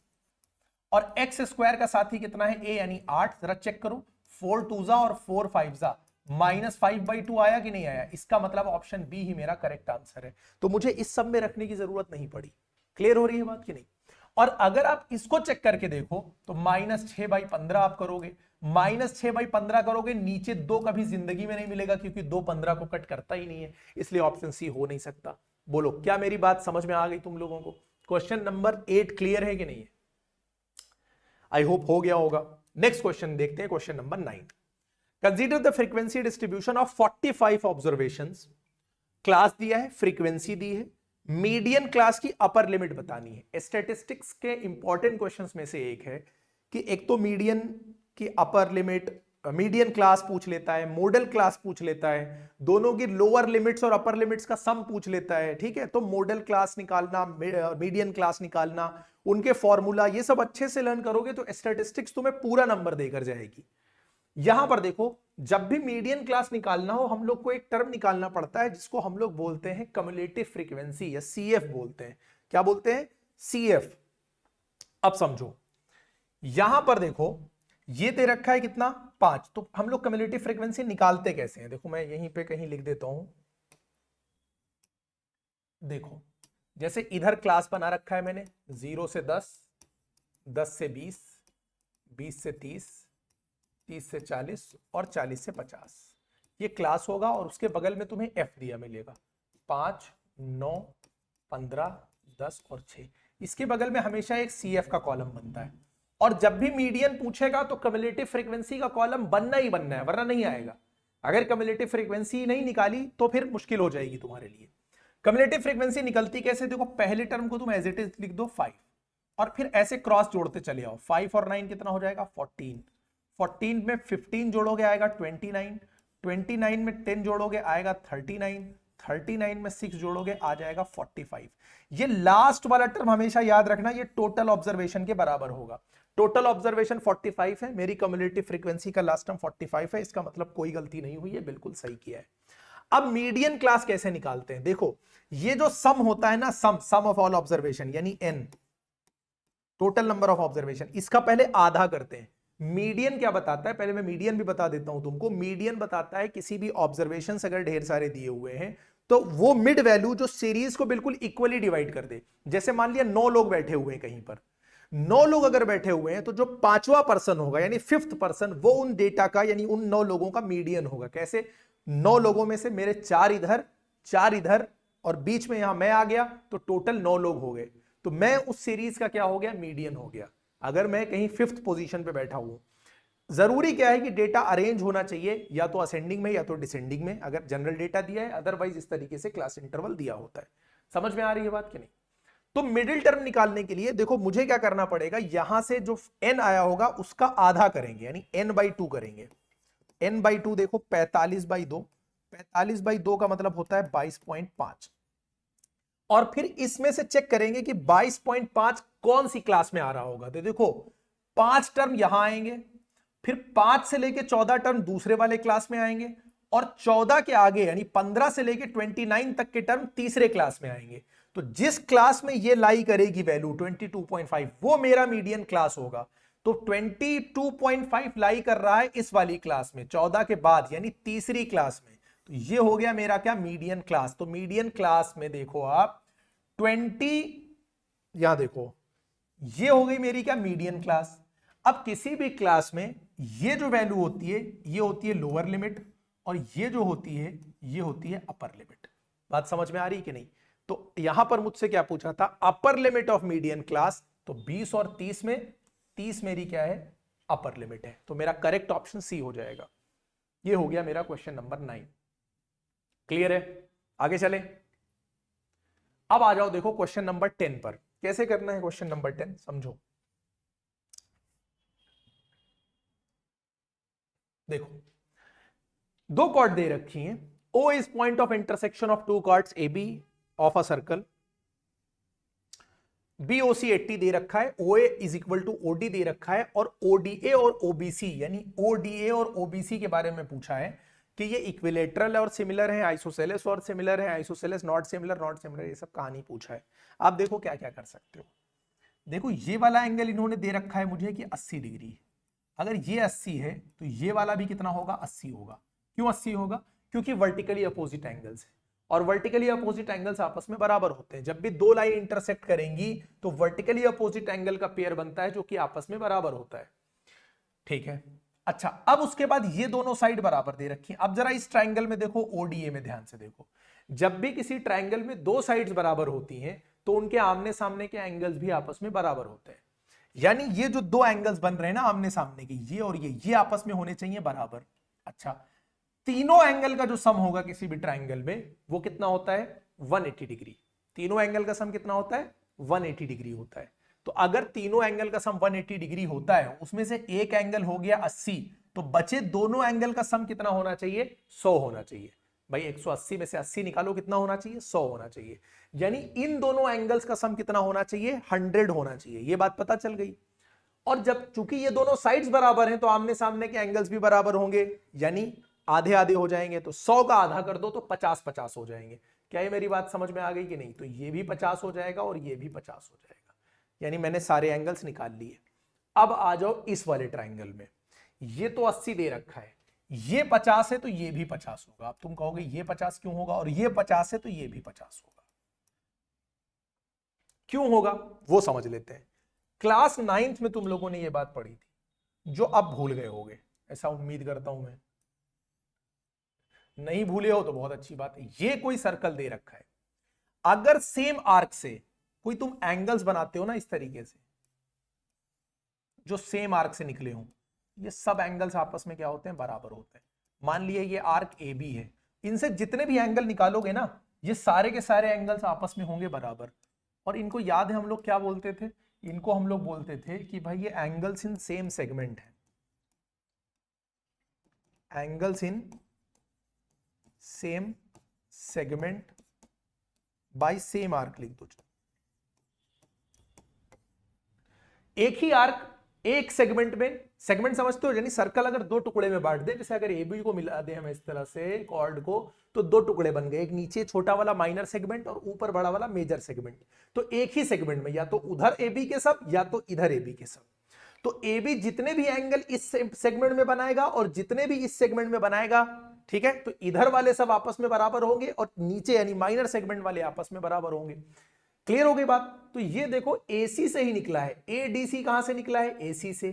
और x² का साथी कितना है a यानी 8। जरा चेक करो, 4 2 और 4 5 -5/2 आया कि नहीं आया? इसका मतलब ऑप्शन बी ही मेरा करेक्ट आंसर है। तो मुझे इस सब में रखने की जरूरत नहीं पड़ी। क्लियर हो रही है बात कि नहीं? और अगर आप इसको चेक करके देखो तो -6/15 आप करोगे, -6/15 करोगे, नीचे 2 कभी जिंदगी में नहीं मिलेगा क्योंकि 2 15 को कट करता ही नहीं है, इसलिए ऑप्शन सी हो नहीं सकता। बोलो, क्या मेरी बात समझ में आ गई तुम लोगों को? क्वेश्चन नंबर 8 क्लियर है कि नहीं है? आई होप हो गया होगा। नेक्स्ट क्वेश्चन देखते हैं, question number 9। Consider the frequency distribution of 45 observations. Class दिया है, फ्रीक्वेंसी दी है, मीडियन क्लास की अपर लिमिट बतानी है। स्टैटिस्टिक्स के इंपॉर्टेंट क्वेश्चंस में से एक है कि एक तो मीडियन की अपर लिमिट, मीडियन क्लास पूछ लेता है, मॉडल क्लास पूछ लेता है, दोनों की लोअर लिमिट्स और अपर लिमिट्स का सम पूछ लेता है। ठीक है, तो मॉडल क्लास निकालना, मीडियन क्लास निकालना, उनके फॉर्मूला, ये सब अच्छे से लर्न करोगे तो स्टैटिस्टिक्स तुम्हें पूरा नंबर देकर जाएगी। यहां पर देखो, जब भी मीडियन क्लास निकालना हो हम लोग को एक टर्म निकालना पड़ता है जिसको हम लोग बोलते हैं कम्युलेटिव फ्रीक्वेंसी या सीएफ बोलते हैं। क्या बोलते हैं? सीएफ। अब समझो, यहां पर देखो ये दे रखा है कितना, 5, तो हम लोग कम्युलेटिव फ्रीक्वेंसी निकालते कैसे हैं? देखो मैं यहीं पे कहीं लिख देता हूं। देखो, जैसे इधर क्लास बना रखा है मैंने 0 से 10, 10 से 20, 20 से 30, 30 से 40 और 40 से 50, ये क्लास होगा, और उसके बगल में तुम्हें एफ दिया मिलेगा 5, 9, 15, 10 और 6। इसके बगल में हमेशा एक CF का कॉलम बनता है, और जब भी मीडियन पूछेगा तो कम्युलेटिव फ्रीक्वेंसी का कॉलम बनना ही बनना है, वरना नहीं आएगा। अगर कम्युलेटिव फ्रीक्वेंसी नहीं निकाली तो फिर मुश्किल हो जाएगी तुम्हारे लिए। कम्युलेटिव फ्रीक्वेंसी निकलती कैसे, देखो पहले टर्म को तुम एज इट इज लिख दो 5, और फिर ऐसे क्रॉस जोड़ते चले आओ। 5 और 9 कितना हो जाएगा 14, 14 में 15 जोड़ोगे आएगा 29, 29 में 10 जोड़ोगे आएगा 39, 39 में 6 जोड़ोगे आ जाएगा 45। ये लास्ट वाला टर्म हमेशा याद रखना, ये टोटल ऑब्जर्वेशन के बराबर होगा। टोटल ऑब्जर्वेशन 45 है, मेरी कम्युलेटिव फ्रीक्वेंसी का लास्ट टर्म 45 है, इसका मतलब कोई गलती नहीं हुई है, बिल्कुल सही किया है। अब मीडियन क्लास कैसे निकालते हैं, देखो ये जो सम होता है ना, सम ऑफ ऑल ऑब्जर्वेशन यानी n, total number of observation, इसका पहले आधा करते हैं। मीडियन क्या बताता है, पहले मैं मीडियन भी बता देता हूं तुमको। मीडियन बताता है किसी भी ऑब्जर्वेशन अगर ढेर सारे दिए हुए हैं तो वो मिड वैल्यू जो सीरीज को बिल्कुल इक्वली डिवाइड कर दे। जैसे मान लिया 9 लोग बैठे हुए हैं कहीं पर, 9 लोग अगर बैठे हुए हैं तो जो 5वां पर्सन होगा यानी 5th पर्सन, वो उन डेटा का यानी उन 9 लोगों का मीडियन होगा। कैसे, 9 लोगों में से मेरे 4 इधर 4 इधर और बीच में यहां मैं आ गया तो टोटल 9 लोग हो गए, तो मैं उस सीरीज का क्या हो गया, मीडियन हो गया। अगर मैं कहीं 5th पोजीशन पे बैठा हूं, जरूरी क्या है कि डेटा अरेंज होना चाहिए या तो असेंडिंग में या तो डिसेंडिंग में, अगर जनरल डेटा दिया है, अदरवाइज इस तरीके से क्लास इंटरवल दिया होता है। समझ में आ रही है बात कि नहीं। तो मिडिल टर्म निकालने के लिए देखो मुझे क्या करना पड़ेगा, यहां से जो n आया होगा उसका आधा करेंगे यानी n/2 करेंगे। n/2 देखो 45/2, 45/2 का मतलब होता है 22.5, और फिर इसमें से चेक करेंगे कि 22.5 कौन सी क्लास में आ रहा होगा। तो देखो 5 टर्म यहां आएंगे, फिर 5 से लेके 14 टर्म दूसरे वाले क्लास में आएंगे, और 14 के आगे यानी 15 से लेके 29 तक के टर्म तीसरे क्लास में आएंगे। तो जिस क्लास में ये लाई करेगी वैल्यू 22.5, वो मेरा मीडियन क्लास होगा। तो 22.5 लाई कर रहा है इस वाली क्लास में 14 के बाद यानी तीसरी क्लास में, तो ये हो गया मेरा क्या, मीडियन क्लास। तो मीडियन क्लास में देखो आप 20, यहां देखो ये हो गई मेरी क्या, मीडियन क्लास। अब किसी भी क्लास में ये जो वैल्यू होती है ये होती है लोअर लिमिट, और ये जो होती है ये होती है अपर लिमिट। बात समझ में आ रही कि नहीं। तो यहां पर मुझसे क्या पूछा था, upper limit of median class, तो 20 और 30 में 30 मेरी क्या है, अपर लिमिट है। तो मेरा करेक्ट ऑप्शन सी हो जाएगा। ये हो गया मेरा क्वेश्चन नंबर 9। क्लियर है, आगे चले। अब आ जाओ देखो क्वेश्चन नंबर 10 पर। कैसे करना है क्वेश्चन नंबर 10 समझो। देखो दो कॉर्ड दे रखी हैं, O is point of intersection of two chords AB of a circle, BOC 80 दे रखा है, OA is equal to OD दे रखा है, और ODA और OBC यानी ODA और OBC के बारे में पूछा है कि ये इक्विलेटरल और सिमिलर है, आइसोसेलेस और सिमिलर है, आइसोसेलेस नॉट सिमिलर, ये सब कहानी पूछा है। आप देखो क्या क्या कर सकते हो। देखो ये वाला एंगल इन्होंने दे रखा है मुझे कि 80 डिग्री, अगर ये 80 है तो ये वाला भी कितना होगा, 80 होगा। क्यों 80 होगा, क्योंकि वर्टिकली अपोजिट एंगल्स है, और वर्टिकली अपोजिट एंगल्स आपस में बराबर होते हैं। जब भी दो लाइन इंटरसेक्ट करेंगी तो वर्टिकली अपोजिट एंगल का पेयर बनता है जो कि आपस में बराबर होता है। ठीक है, अच्छा अब उसके बाद ये दोनों साइड बराबर दे रखी है। अब जरा इस ट्राइंगल में देखो, ओडीए में ध्यान से देखो, जब भी किसी ट्राइंगल में दो साइड्स बराबर होती हैं तो उनके आमने सामने के एंगल्स भी आपस में बराबर होते हैं। यानी ये जो दो एंगल्स बन रहे हैं ना आमने सामने के, ये और ये आपस में होने चाहिए बराबर। अच्छा, तीनों एंगल का जो सम होगा किसी भी ट्राइंगल में वो कितना होता है, 180 डिग्री। तीनों एंगल का सम कितना होता है, 180 डिग्री होता है। तो अगर तीनों एंगल का सम 180 डिग्री होता है, उसमें से एक एंगल हो गया 80, तो बचे दोनों एंगल का सम कितना होना चाहिए, 100 होना चाहिए। भाई 180 में से 80 निकालो, कितना होना चाहिए, 100 होना चाहिए। यानी इन दोनों एंगल्स का सम कितना होना चाहिए, 100 होना चाहिए। ये बात पता चल गई। और जब चूंकि ये दोनों साइड्स बराबर हैं तो आमने सामने के एंगल्स भी बराबर होंगे, यानी आधे आधे हो जाएंगे। तो 100 का आधा कर दो तो 50-50 हो जाएंगे। क्या ये मेरी बात समझ में आ गई कि नहीं। तो ये भी 50 हो जाएगा और ये भी 50 हो जाएगा, यानी मैंने सारे एंगल्स निकाल लिए। अब आ जाओ इस वाले ट्राइंगल में, ये तो 80 दे रखा है, ये 50 है तो ये भी 50 होगा। अब तुम कहोगे ये 50 क्यों होगा, और ये 50 है तो ये भी 50 होगा। क्यों होगा वो समझ लेते हैं। क्लास 9th में तुम लोगों ने ये बात पढ़ी थी जो अब भूल गए होगे, ऐसा उम्मीद करता हूं मैं। नहीं भूले हो तो बहुत अच्छी बात है। ये कोई सर्कल दे रखा है, अगर सेम आर्क से कोई तुम एंगल्स बनाते हो ना इस तरीके से, जो सेम आर्क से निकले हो, ये सब एंगल्स आपस में क्या होते हैं, बराबर होते हैं। मान लिए ये आर्क ए बी है, इनसे जितने भी एंगल निकालोगे ना, ये सारे के सारे एंगल्स आपस में होंगे बराबर। और इनको याद है हम लोग क्या बोलते थे, इनको हम लोग बोलते थे कि भाई ये एंगल्स इन सेम सेगमेंट है, angles in same segment by same arc लिख दो। एक ही आर्क एक सेगमेंट में, सेगमेंट समझते हो, यानी सर्कल अगर दो टुकड़े में बांट दे, जैसे अगर एबी को मिला दे हम इस तरह से कॉर्ड को, तो दो टुकड़े बन गए, एक नीचे छोटा वाला माइनर सेगमेंट और ऊपर बड़ा वाला मेजर सेगमेंट। तो एक ही सेगमेंट में या तो उधर एबी के सब या तो इधर एबी के सब। तो एबी जितने भी एंगल इस सेगमेंट में बनाएगा और जितने भी इस सेगमेंट में बनाएगा, ठीक है, तो इधर वाले सब आपस में बराबर होंगे और नीचे यानी माइनर सेगमेंट वाले आपस में बराबर होंगे। क्लियर हो गई बात। तो ये देखो एसी से ही निकला है, एडीसी कहां से निकला है, एसी से,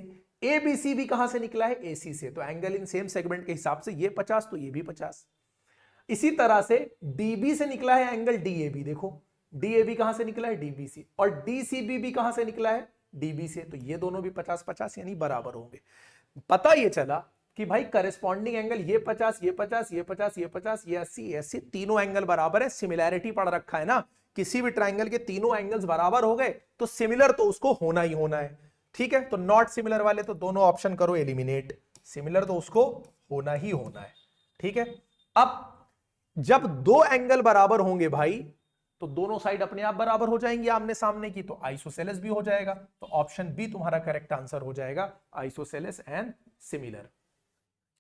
एबीसी भी कहां से निकला है, एसी से। तो एंगल इन सेम सेगमेंट के हिसाब से ये 50 तो ये भी 50। इसी तरह से डीबी से निकला है एंगल डीएबी, देखो डीएबी कहां से निकला है, डीबी से, और डीसीबी भी कहां से निकला है, डीबी से। तो ये दोनों भी 50-50 यानी बराबर होंगे। पता ये चला कि भाई करेस्पॉन्डिंग एंगल ये 50, ये 50, ये 50, ये 50, ये 80, 80, तीनों एंगल बराबर है। सिमिलैरिटी पढ़ रखा है ना, किसी भी ट्राइंगल के तीनों एंगल्स बराबर हो गए तो सिमिलर तो उसको होना ही होना है, ठीक है। तो नॉट सिमिलर वाले तो दोनों ऑप्शन करो एलिमिनेट, सिमिलर तो उसको होना ही होना है, ठीक है। अब जब दो एंगल बराबर होंगे भाई, तो दोनों साइड अपने आप बराबर हो जाएंगी आमने सामने की, तो आइसोसेलेस भी हो जाएगा। तो ऑप्शन बी तुम्हारा करेक्ट आंसर हो जाएगा, आइसोसेलेस एंड सिमिलर।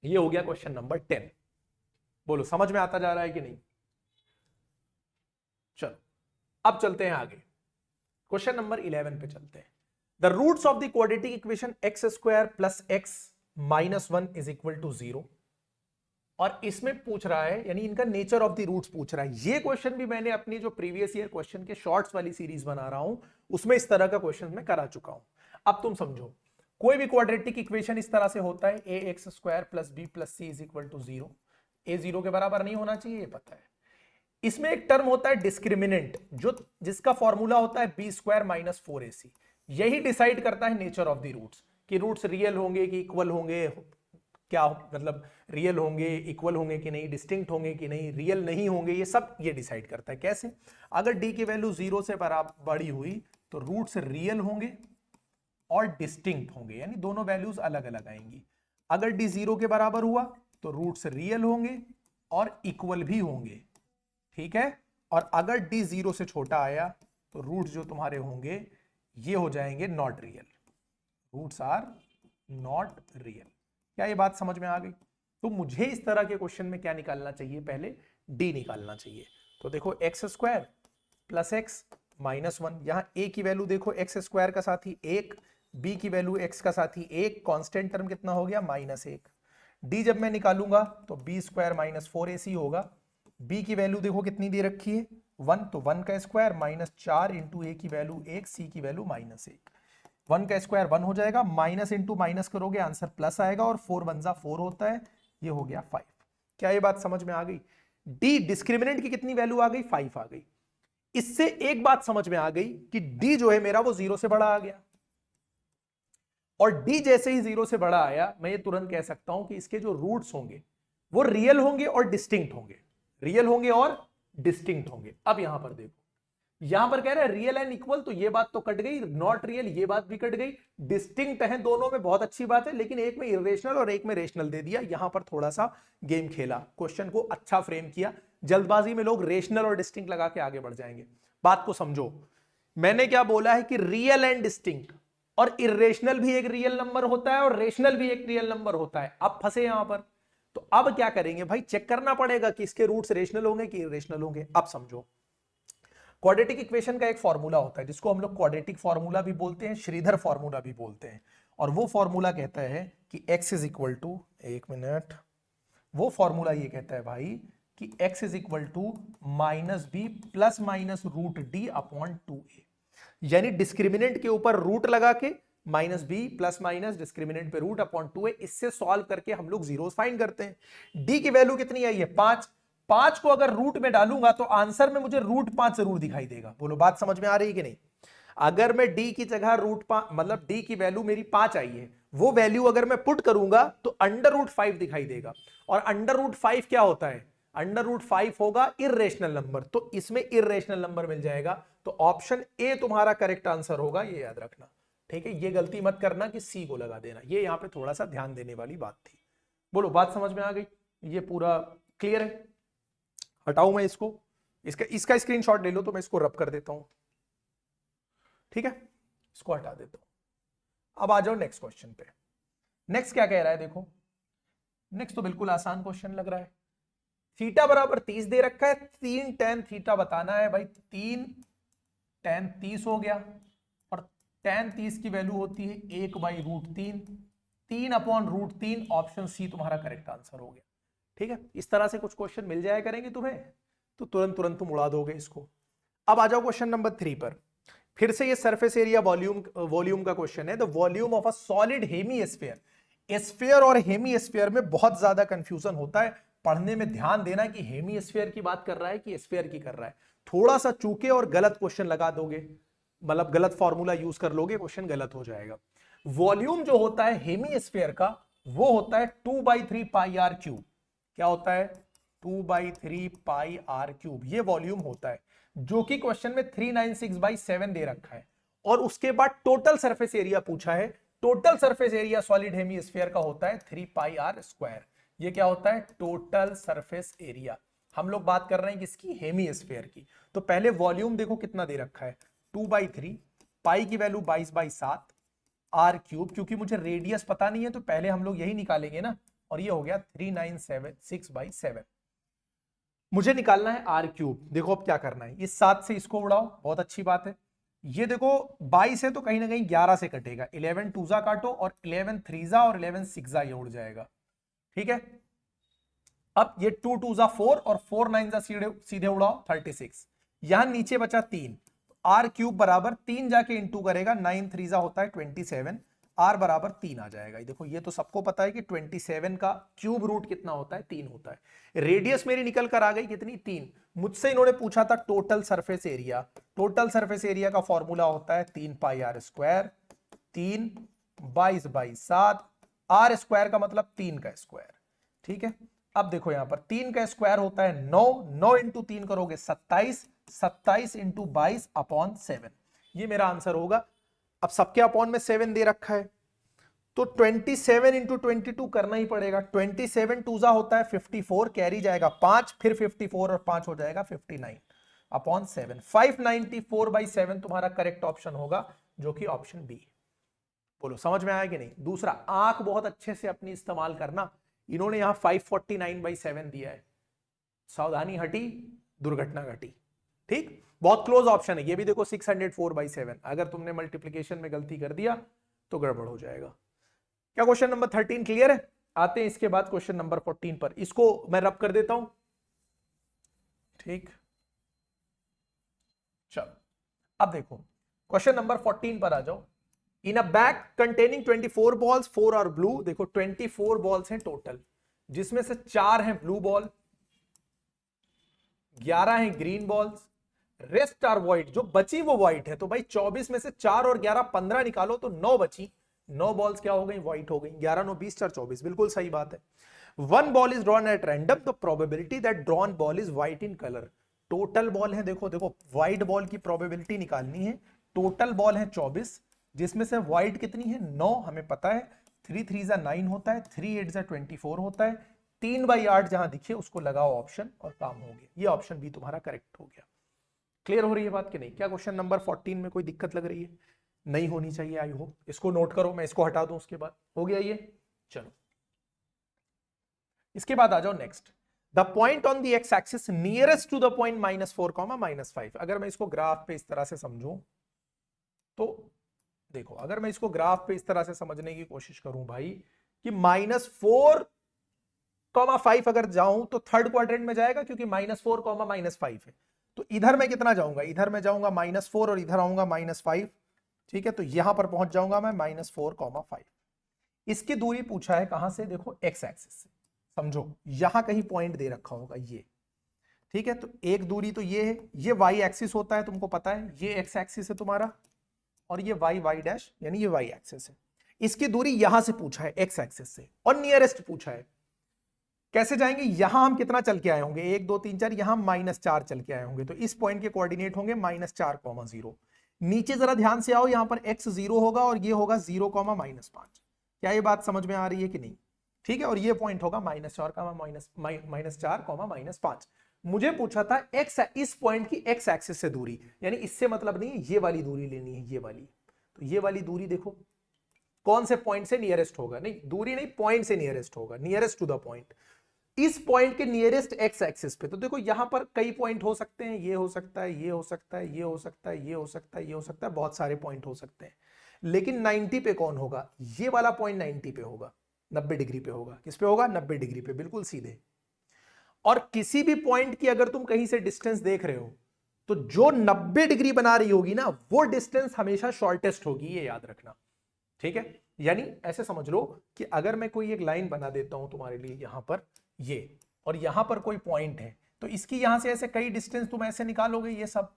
ये हो गया क्वेश्चन नंबर 10। बोलो समझ में आता जा रहा है कि नहीं। चलो अब चलते हैं आगे, क्वेश्चन नंबर 11 पे चलते हैं। The roots of the quadratic equation x square plus x minus 1 is equal to 0। और इसमें पूछ रहा है, यानी इनका नेचर ऑफ द रूट्स पूछ रहा है। ये क्वेश्चन भी मैंने अपनी जो प्रीवियस ईयर क्वेश्चन के शॉर्ट्स वाली सीरीज बना रहा हूं उसमें इस तरह का क्वेश्चन मैं करा चुका हूं। अब तुम समझो, कोई भी क्वाड्रेटिक इक्वेशन इस तरह से होता है, A X square plus B plus C is equal to 0। A 0 के बराबर नहीं होना चाहिए, ये पता है। इसमें एक टर्म होता है डिस्क्रिमिनेंट, जो जिसका फॉर्मूला होता है बी स्क्वायर माइनस 4ac। यही डिसाइड करता है नेचर ऑफ द रूट्स, कि रूट्स रियल होंगे कि इक्वल होंगे, क्या मतलब रियल होंगे, इक्वल होंगे कि नहीं, डिस्टिंक्ट होंगे कि नहीं, रियल नहीं होंगे, ये सब ये डिसाइड करता है। कैसे, अगर डी की वैल्यू 0 से बड़ी हुई तो रूट्स रियल होंगे और डिस्टिंक्ट होंगे, यानी दोनों वैल्यूज अलग अलग आएंगी। अगर डी 0 के बराबर हुआ तो रूट्स रियल होंगे और इक्वल भी होंगे, ठीक है। और अगर डी 0 से छोटा आया तो रूट्स जो तुम्हारे होंगे ये हो जाएंगे not real, roots are not real. क्या ये बात समझ में आ गई। तो मुझे इस तरह के क्वेश्चन में क्या निकालना चाहिए, पहले डी निकालना चाहिए। तो देखो x square plus x minus 1, यहां ए की वैल्यू देखो एक्स स्क्वायर का साथी 1, बी की वैल्यू एक्स का साथी 1, कांस्टेंट टर्म कितना हो गया -1। डी जब मैं निकालूंगा तो बी स्क्वायर माइनस 4ac होगा। बी की वैल्यू देखो कितनी दे रखी है 1, तो 1 का स्क्वायर -4 इंटू ए की वैल्यू 1, सी की वैल्यू -1। 1 का स्क्वायर 1 हो जाएगा, माइनस इंटू माइनस करोगे आंसर प्लस आएगा, और 4 1 4 होता है, ये हो गया 5। क्या ये बात समझ में आ गई। डी डिस्क्रिमिनेंट की कितनी वैल्यू आ गई, 5 आ गई। इससे एक बात समझ में आ गई कि डी जो है मेरा वो 0 से बड़ा आ गया, और डी जैसे ही 0 से बड़ा आया मैं ये तुरंत कह सकता हूं कि इसके जो रूट्स होंगे वो रियल होंगे और डिस्टिंक्ट होंगे, रियल होंगे और डिस्टिंक्ट होंगे। अब यहां पर देखो, यहां पर कह रहा है रियल एंड इक्वल, तो ये बात तो कट गई, नॉट रियल ये बात भी कट गई, डिस्टिंक्ट है दोनों में, बहुत अच्छी बात है, लेकिन एक में इरेशनल और एक में रेशनल दे दिया। यहां पर थोड़ा सा गेम खेला, क्वेश्चन को अच्छा फ्रेम किया। जल्दबाजी में लोग रेशनल और डिस्टिंक्ट लगा के आगे बढ़ जाएंगे। बात को समझो, मैंने क्या बोला है कि रियल एंड डिस्टिंक्ट, और इरेशनल भी एक रियल नंबर होता है और रेशनल भी एक रियल नंबर होता है। अब फंसे यहां पर, तो अब क्या करेंगे भाई, चेक करना पड़ेगा कि इसके रूट्स रेशनल होंगे कि इरेशनल होंगे। अब समझो, क्वाड्रेटिक इक्वेशन का एक फॉर्मूला होता है जिसको हम लोग क्वाड्रेटिक फॉर्मूला भी बोलते हैं, श्रीधर फॉर्मूला भी बोलते हैं, और वो फॉर्मूला कहता है कि x इज इक्वल टू, एक मिनट, वो फॉर्मूला ये कहता है भाई कि x is equal to minus b plus minus root d upon 2a, यानी डिस्क्रिमिनेंट के ऊपर रूट लगा के minus b plus minus discriminant पे रूट अपॉन 2a, इससे सॉल्व करके हम लोग जीरोस फाइंड करते हैं। डी की वैल्यू कितनी आई है 5, 5 को अगर रूट में डालूंगा तो आंसर में मुझे √5 जरूर दिखाई देगा। बोलो बात समझ में आ रही है कि नहीं? अगर मैं d की जगह √5 मतलब d की वैल्यू मेरी 5 आई है, वो वैल्यू अगर मैं पुट करूंगा तो √5 दिखाई देगा। और √5 क्या होता है? √5 होगा इर्रेशनल नंबर, तो इसमें इर्रेशनल नंबर मिल जाएगा। तो ऑप्शन ए तुम्हारा करेक्ट आंसर होगा, ये याद रखना। ठीक है, ये गलती मत करना कि सी को लगा देना, ये यहां पे थोड़ा सा ध्यान देने वाली बात थी। बोलो बात समझ में आ गई? ये पूरा क्लियर है? हटाऊं मैं इसको, इसका स्क्रीनशॉट ले लो तो मैं इसको रब कर देता हूं। ठीक है, इसको हटा देता हूं। अब आ जाओ नेक्स्ट क्वेश्चन पे। नेक्स्ट क्या कह रहा है देखो, नेक्स्ट तो बिल्कुल आसान क्वेश्चन लग रहा है। थीटा बराबर 30 दे रखा है, 3 tan थीटा बताना है भाई। 3 tan 30 हो गया, और tan 30 की वैल्यू होती है 1/√3, 3/√3। ऑप्शन सी तुम्हारा करेक्ट आंसर हो गया। ठीक है, इस तरह से कुछ क्वेश्चन मिल जाया करेंगे तुम्हें, तो तुरंत तुरंत तुम उड़ा दोगे इसको। अब आ जाओ क्वेश्चन नंबर 3 पर। फिर से ये सरफेस एरिया वॉल्यूम का क्वेश्चन है। The volume of a solid hemisphere. Sphere और हेमीस्फीयर में बहुत ज्यादा कंफ्यूजन होता है, पढ़ने में ध्यान देना कि हेमीस्फीयर की बात कर रहा है कि स्फीयर की कर रहा है। थोड़ा सा चूके और गलत क्वेश्चन लगा दोगे, मतलब गलत फॉर्मूला यूज कर लोगे, क्वेश्चन गलत हो जाएगा। वॉल्यूम जो होता है हेमीस्फीयर का, वो होता है 2/3 पाई आर क्यूब। क्या होता है? 2/3 पाई आर क्यूब, ये वॉल्यूम होता है, जो कि क्वेश्चन में 396/7 दे रखा है। और उसके बाद टोटल सरफेस एरिया पूछा है। Total surface area solid hemisphere का होता है 3πr²। ये क्या होता है? Total surface area. हम लोग बात कर रहे हैं किसकी? हेमीस्फीयर की। तो पहले वॉल्यूम देखो कितना दे रखा है, 2/3, पाई की वैल्यू 22/7, आर क्यूब, क्योंकि मुझे रेडियस पता नहीं है तो पहले हम लोग यही निकालेंगे ना, और ये हो गया 3976/7। मुझे निकालना है आर क्यूब। देखो अब क्या करना है, इस 7 से इसको उड़ाओ, बहुत अच्छी बात है। ये देखो 22 है तो कहीं ना कहीं 11 से कटेगा, 11 2 काटो, और 11 3 और 11 6 ये उड़ जाएगा। ठीक है, अब ये 2 2 4 और 4 9 सीधे उड़ाओ, 36। यहां नीचे बचा 3, आर क्यूब बराबर 3 जाके इंटू करेगा, 9 3 होता है 27, आर बराबर 3 आ जाएगा। देखो ये तो सबको पता है कि 27 का क्यूब रूट कितना होता है? 3 होता है। रेडियस मेरी निकल कर आ गई कितनी? 3। मुझसे इन्होंने पूछा था total surface area. Total surface area का फॉर्मूला होता है 3πr², 3 22/7, आर स्क्वायर का मतलब 3 का स्क्वायर। ठीक है, अब देखो यहां पर 3 का स्क्वायर होता है 9, 9 इंटू 3 करोगे 27, 27 इंटू 22/7, ये मेरा आंसर होगा। अब सबके अपॉन में 7 दे रखा है, तो 27 इंटू 22 करना ही पड़ेगा। 27 2 होता है 54, कैरी जाएगा 5, फिर 54 और 5 हो जाएगा 59/7। 594/7 तुम्हारा करेक्ट ऑप्शन होगा, जो कि ऑप्शन बी। बोलो समझ में आया कि नहीं? दूसरा, आंख बहुत अच्छे से अपनी इस्तेमाल करना। इन्होंने यहां 549/7 दिया है, सावधानी हटी, दुर्घटना घटी। ठीक, बहुत क्लोज ऑप्शन है ये भी। देखो 604/7, अगर तुमने मल्टीप्लीकेशन में गलती कर दिया तो गड़बड़ हो जाएगा। क्या क्वेश्चन नंबर 13 क्लियर है? आते हैं इसके बाद क्वेश्चन नंबर 14 पर। इसको मैं रब कर देता हूं। ठीक, चलो अब देखो क्वेश्चन नंबर 14 पर आ जाओ। In a bag containing 24 balls, 4 are blue. देखो 24 बॉल्स हैं टोटल, जिसमें से 4 हैं ब्लू बॉल, 11 हैं green balls, rest are white. जो बची वो व्हाइट है। तो भाई 24 में से 4 और 11 15 निकालो तो 9 बची। 9 बॉल्स क्या हो गई? व्हाइट हो गई। 11 9 20 4 24, बिल्कुल सही बात है। 1 ball is drawn at random, the probability that drawn ball is white in colour. Total ball है, देखो देखो व्हाइट बॉल की प्रोबेबिलिटी निकालनी है। टोटल बॉल है 24, जिसमें से व्हाइट कितनी है? 9, हमें पता है। 3 3 9 होता है, 3 8 24 होता है। 3/8 जहां दिखे उसको लगाओ ऑप्शन और काम हो गया। ये ऑप्शन भी तुम्हारा करेक्ट हो गया। क्लियर हो रही है बात कि नहीं? क्या क्वेश्चन नंबर 14 में कोई दिक्कत लग रही है? नहीं होनी चाहिए, आई होप। इसको नोट करो, मैं इसको हटा दूं उसके बाद। हो गया ये? चलो इसके बाद आ जाओ next. The point on the x axis nearest to the point -4, -5। अगर मैं इसको ग्राफ पे इस तरह से समझूं तो देखो, अगर मैं इसको ग्राफ पे इस तरह से समझने की कोशिश करूं भाई, कि -4, 5 अगर जाऊं तो थर्ड क्वाड्रेंट में जाएगा, क्योंकि -4, -5 है। तो इधर मैं कितना जाऊंगा? इधर मैं जाऊंगा -4 और इधर आऊंगा -5। ठीक है, तो यहां पर पहुंच जाऊंगा मैं -4, 5। इसकी दूरी पूछा है कहां से? देखो एक्स एक्सिस से। समझो यहां कहीं पॉइंट दे रखा होगा ये, ठीक है, तो एक दूरी तो ये है, ये वाई एक्सिस होता है, तुमको पता है, ये एक्स एक्सिस है तुम्हारा, और ये वाई वाई डैश यानी ये वाई एक्सिस है। इसकी दूरी यहां से पूछा है एक्स एक्सिस से, और नियरेस्ट पूछा है। कैसे जाएंगे, यहां हम कितना चल के आए होंगे, 1 2 3 4, यहां -4 चल के आए होंगे, तो इस पॉइंट के कोऑर्डिनेट होंगे -4, 0। नीचे जरा ध्यान से आओ, यहां पर x 0 होगा और ये होगा 0, -5। क्या ये बात समझ में आ रही है कि नहीं? ठीक है, और ये पॉइंट होगा -4, -5। मुझे पूछा था x, इस पॉइंट की x एक्सिस से दूरी, यानी इससे मतलब नहीं है, ये वाली दूरी लेनी है, ये वाली। तो ये वाली दूरी देखो कौन से पॉइंट से नियरेस्ट होगा, नहीं दूरी नहीं, पॉइंट से नियरेस्ट होगा, नियरेस्ट टू द पॉइंट। इस पॉइंट के नियरेस्ट एक्स एक्सिस पे, तो देखो यहां पर कई पॉइंट हो सकते हैं, ये हो सकता है, ये हो सकता है, ये हो सकता है, ये हो सकता है, ये हो सकता है, बहुत सारे पॉइंट हो सकते हैं। लेकिन 90 पे कौन होगा, ये वाला पॉइंट 90 पे होगा, 90 डिग्री पे होगा। किस पे होगा, 90 डिग्री पे, बिल्कुल सीधे। और किसी भी पॉइंट की अगर तुम कहीं से डिस्टेंस देख रहे हो, तो जो 90 डिग्री बना रही होगी ना, वो डिस्टेंस हमेशा शॉर्टेस्ट होगी, ये याद रखना। ठीक है, यानी ऐसे समझ लो कि अगर मैं कोई एक लाइन बना देता हूं तुम्हारे लिए यहां पर, ये, और यहां पर कोई पॉइंट है, तो इसकी यहां से ऐसे कई डिस्टेंस तुम ऐसे निकालोगे ये सब,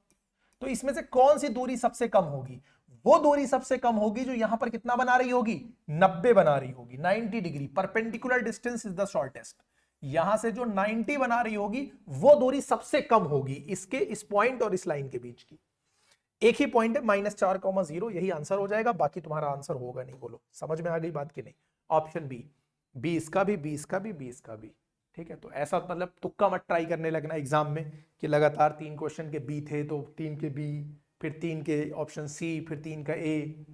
तो इसमें से कौन सी दूरी सबसे कम होगी, वो दूरी सबसे कम होगी जो यहां पर कितना बना रही होगी, 90 बना रही होगी, 90 degree. Perpendicular distance is the shortest. यहां से जो 90 बना रही होगी वो दूरी सबसे कम होगी इसके, इस पॉइंट और इस लाइन के बीच की। एक ही पॉइंट है, -4, 0, यही आंसर हो जाएगा, बाकी तुम्हारा आंसर होगा नहीं। बोलो समझ में आ गई बात कि नहीं? ऑप्शन बी, 20 का भी, 20 का भी, 20 का भी। ठीक है, तो ऐसा मतलब तुक्का मत ट्राई करने लगना एग्जाम में कि लगातार 3 क्वेश्चन के बी थे तो 3 के बी, फिर 3 के ऑप्शन सी, फिर 3 का ए।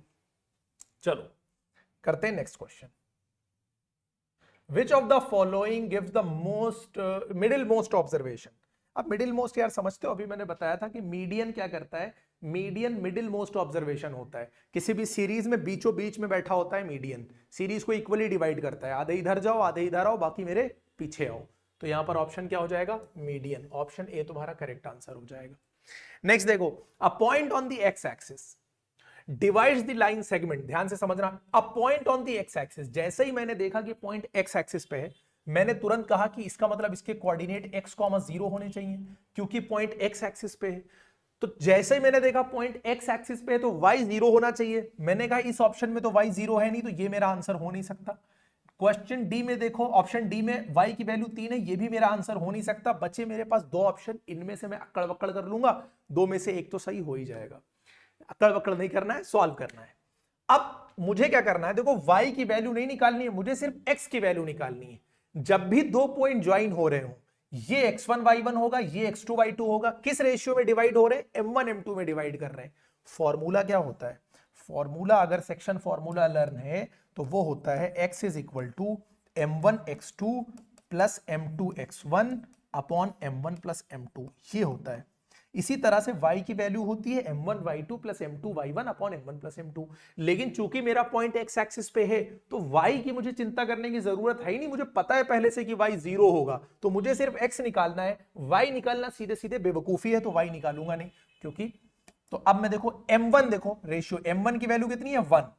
चलो करते हैं next question. Which of the following gives the most middle most observation. अब मिडिल मोस्ट यार समझते हो, अभी मैंने बताया था कि मीडियन क्या करता है, मीडियन मिडिल मोस्ट ऑब्जर्वेशन होता है। किसी भी सीरीज में बीचों बीच में बैठा होता है मीडियन, सीरीज को इक्वली डिवाइड करता है, आधे इधर जाओ आधे इधर आओ, बाकी मेरे पीछे आओ। तो यहां पर ऑप्शन क्या हो जाएगा, मीडियन। ऑप्शन ए तुम्हारा करेक्ट आंसर हो जाएगा। नेक्स्ट देखो, a point on the x axis divides the line segment. ध्यान से समझना, a point on the x axis, जैसे ही मैंने देखा कि पॉइंट एक्स एक्सिस पे है, मैंने तुरंत कहा कि इसका मतलब इसके कोऑर्डिनेट x, 0 होने चाहिए, क्योंकि पॉइंट x एक्सिस पे है। तो जैसे ही मैंने देखा पॉइंट x एक्सिस पे है तो y 0 होना चाहिए। मैंने कहा इस ऑप्शन में तो y 0 है नहीं, तो ये मेरा आंसर हो नहीं सकता। क्वेश्चन डी में देखो, ऑप्शन डी में y की वैल्यू 3 है, ये भी मेरा आंसर हो नहीं सकता। बचे मेरे पास 2 ऑप्शन, इनमें से मैं अक्कड़ बक्कड़ कर लूंगा, 2 में से एक तो सही हो ही जाएगा। अक्कड़ बक्कड़ नहीं करना है, सॉल्व करना है। अब मुझे क्या करना है, देखो y की वैल्यू नहीं निकालनी है, मुझे सिर्फ x की वैल्यू निकालनी है। जब भी 2 पॉइंट ज्वाइन हो रहे हो, ये x1 y1 होगा, ये x2 y2 होगा, किस रेशियो में डिवाइड हो रहे हैं, m1 m2 में डिवाइड कर रहे हैं। फॉर्मूला क्या होता है, फॉर्मूला अगर सेक्शन फॉर्मूला लर्न है तो वो होता है x is equal to m1 x2 plus m2 x1 upon m1 plus m2, ये होता है। इसी तरह से y की वैल्यू होती है m1 y2 plus m2 y1 upon m1 plus m2। लेकिन चूंकि मेरा पॉइंट x एक्सिस पे है तो y की मुझे चिंता करने की जरूरत है ही नहीं, मुझे पता है पहले से कि y 0 होगा, तो मुझे सिर्फ x निकालना है। y निकालना सीधे सीधे बेवकूफी है, तो y निकालूंगा नहीं, क्योंकि तो अब मैं देखो m1, देखो रेशियो m1 की वैल्यू कितनी है 1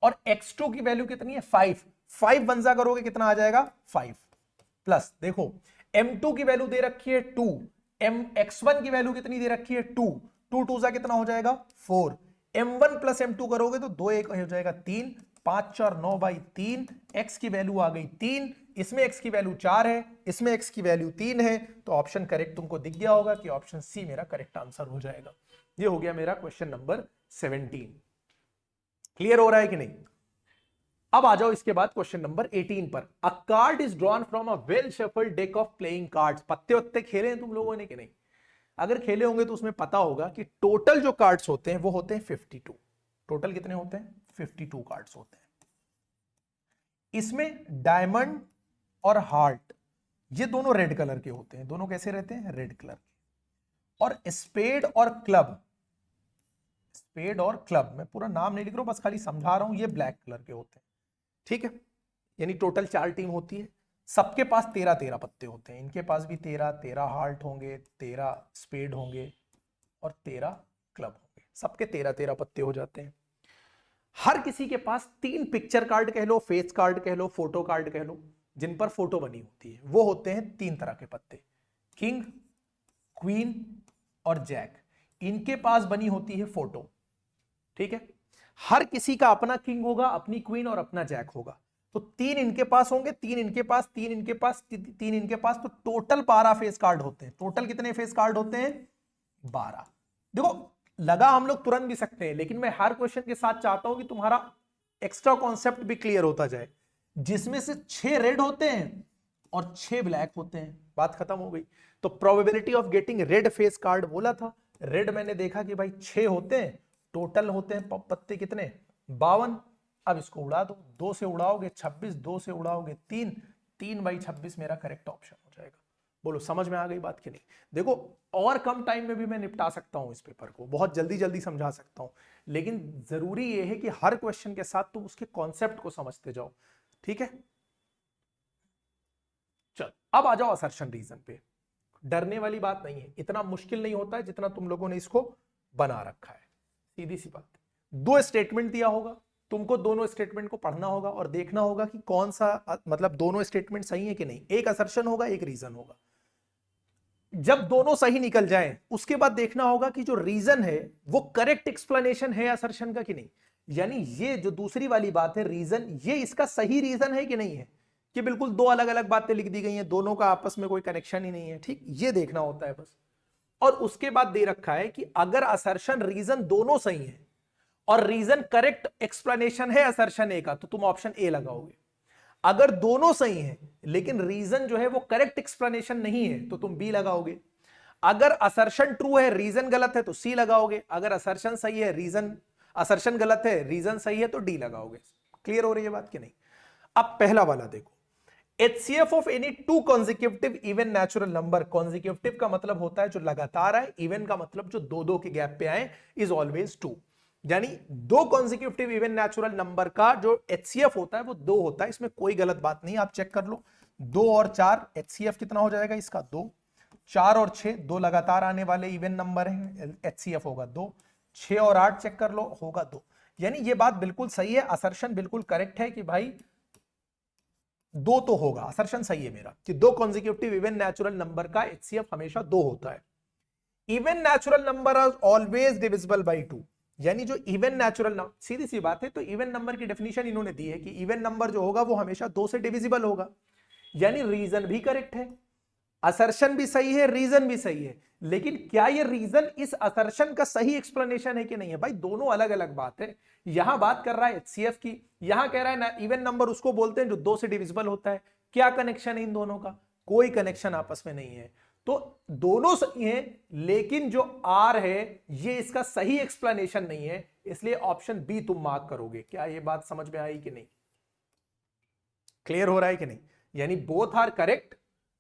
और x2 की वैल्यू कितनी है 5, 5 वंजा करोगे कितना आ जाएगा 5, प्लस देखो m2 की वैल्यू दे रखी है 2, x1 की वैल्यू कितनी दे रखी है 2, 2 2 सा कितना हो जाएगा 4, m1 प्लस m2 करोगे तो 2 1 हो जाएगा 3, 5 4 9/3, x की वैल्यू आ गई 3, इसमें x की वैल्यू 4 है, इसमें x की वैल्यू 3 है, तो ऑप्शन करेक्ट तुमको दिख गया होगा कि ऑप्शन सी मेरा करेक्ट आंसर हो जाएगा। ये हो गया मेरा क्वेश्चन नंबर 17। क्लियर हो रहा है कि नहीं? अब आ जाओ इसके बाद क्वेश्चन नंबर 18 पर। अ card is drawn from a well shuffled deck of playing cards. पत्ते वत्ते खेले हैं तुम लोगों ने कि नहीं? अगर खेले होंगे तो उसमें पता होगा कि टोटल जो कार्ड्स होते हैं वो होते हैं 52। टोटल कितने होते हैं? 52 कार्ड्स होते हैं। इसमें डायमंड और हार्ट ये दोनों रेड कलर के होते हैं। दोनों कैसे रहते हैं? रेड कलर के। और स्पेड और क्लब, स्पेड और क्लब, मैं पूरा नाम नहीं लिख रहा हूं, बस खाली समझा रहा हूं, ये ब्लैक कलर के होते हैं। ठीक है, यानी टोटल 4 टीम होती है, सबके पास 13-13 पत्ते होते हैं। इनके पास भी 13 हार्ट होंगे, 13 स्पेड होंगे और 13 क्लब होंगे। सबके 13-13 पत्ते हो जाते हैं। हर किसी के पास 3 पिक्चर कार्ड कह लो, फेस कार्ड कह लो, फोटो कार्ड कह लो, जिन पर फोटो बनी होती है, वो होते हैं 3 तरह के पत्ते, किंग, क्वीन और जैक, इनके पास बनी होती है फोटो, ठीक है। हर किसी का अपना किंग होगा, अपनी क्वीन और अपना जैक होगा। तो 3 इनके पास होंगे, 3 इनके पास, 3 इनके पास, 3 इनके पास, तो टोटल 12 फेस कार्ड होते हैं। टोटल कितने फेस कार्ड होते हैं? 12। देखो लगा हम लोग तुरंत भी सकते हैं, लेकिन मैं हर क्वेश्चन के साथ चाहता हूं कि तुम्हारा एक्स्ट्रा कॉन्सेप्ट भी क्लियर होता जाए, जिसमें से 6 रेड होते हैं और 6 ब्लैक होते हैं। बात खत्म हो गई। तो probability of getting red face card बोला था, रेड मैंने देखा कि भाई 6 होते हैं, टोटल होते हैं पत्ते कितने? 52। अब इसको उड़ा दो, 2 से उड़ाओगे 26, 2 से उड़ाओगे 3, 3/26 मेरा करेक्ट ऑप्शन हो जाएगा। बोलो समझ में आ गई बात कि नहीं? देखो और कम टाइम में भी मैं निपटा सकता हूं इस पेपर को, बहुत जल्दी जल्दी समझा सकता हूं, लेकिन जरूरी यह है कि हर क्वेश्चन के साथ तुम उसके कॉन्सेप्ट को समझते जाओ, ठीक है। चल अब आ जाओ असर्शन रीजन पे। डरने वाली बात नहीं है, इतना मुश्किल नहीं होता है जितना तुम लोगों ने इसको बना रखा है। सीधी सी बात, 2 स्टेटमेंट दिया होगा, तुमको दोनों स्टेटमेंट को पढ़ना होगा और देखना होगा कि कौन सा, मतलब दोनों स्टेटमेंट सही है कि नहीं। एक असर्शन होगा, एक रीजन होगा। जब दोनों सही निकल जाएं, उसके बाद देखना होगा कि जो रीजन है वो करेक्ट एक्सप्लेनेशन है असर्शन का कि नहीं। यानी ये जो दूसरी वाली बात है रीजन, ये इसका सही रीजन है कि नहीं है, कि बिल्कुल 2 अलग अलग बातें लिख दी गई हैं, दोनों का आपस में कोई कनेक्शन ही नहीं है, ठीक, ये देखना होता है बस। और उसके बाद दे रखा है कि अगर असर्शन रीजन दोनों सही है और रीजन करेक्ट एक्सप्लेनेशन है असर्शन ए का, तो तुम ऑप्शन ए लगाओगे। अगर दोनों सही हैं लेकिन रीजन जो है वो करेक्ट एक्सप्लेनेशन नहीं है, तो तुम बी लगाओगे। अगर असर्शन ट्रू है रीजन गलत है तो सी लगाओगे। अगर असर्शन सही है रीजन, असर्शन गलत है रीजन सही है तो डी लगाओगे। क्लियर हो रही है बात कि नहीं? अब पहला वाला देखो, HCF of any 2 consecutive even natural number. Consecutive का मतलब होता है जो लगातार आए, इवन का मतलब जो 2-2 के गैप पे आए, इज ऑलवेज 2। यानी 2 कॉन्जिक्यूटिव इवन नेचुरल नंबर का जो HCF होता है वो 2 होता है। इसमें कोई गलत बात नहीं, आप चेक कर लो। 2 और 4, HCF कितना हो जाएगा इसका? 2। 4 और 6, 2 लगातार आने वाले इवन नंबर हैं, HCF होगा 2। 6 और 8 चेक कर लो, होगा 2। यानी ये बात बिल्कुल सही है, असर्शन बिल्कुल करेक्ट है कि भाई 2 तो होगा। असर्शन सही है मेरा कि 2 कॉन्जिक्यूटिव इवन नेचुरल नंबर का HCF हमेशा 2 होता है। Even natural number are always divisible by 2। यानी जो इवन नेचुरल नंबर, सीधी सी बात है, तो इवन नंबर की डेफिनेशन इन्होंने दी है कि इवन नंबर जो होगा वो हमेशा 2 से डिविजिबल होगा। यानी रीजन भी करेक्ट है, असर्शन भी सही है, रीजन भी सही है। लेकिन क्या ये रीजन इस असर्शन का सही एक्सप्लेनेशन है कि नहीं है? भाई दोनों अलग अलग बात है। यहां बात कर रहा है HCF की, यहां कह रहा है इवन नंबर उसको बोलते हैं जो 2 से डिविजिबल होता है। क्या कनेक्शन है इन दोनों का? कोई कनेक्शन आपस में नहीं है। तो दोनों सही हैं, लेकिन जो आर है ये इसका सही एक्सप्लेनेशन नहीं है, इसलिए ऑप्शन बी तुम मार्क करोगे। क्या ये बात समझ में आई कि नहीं? क्लियर हो रहा है कि नहीं? यानी both are correct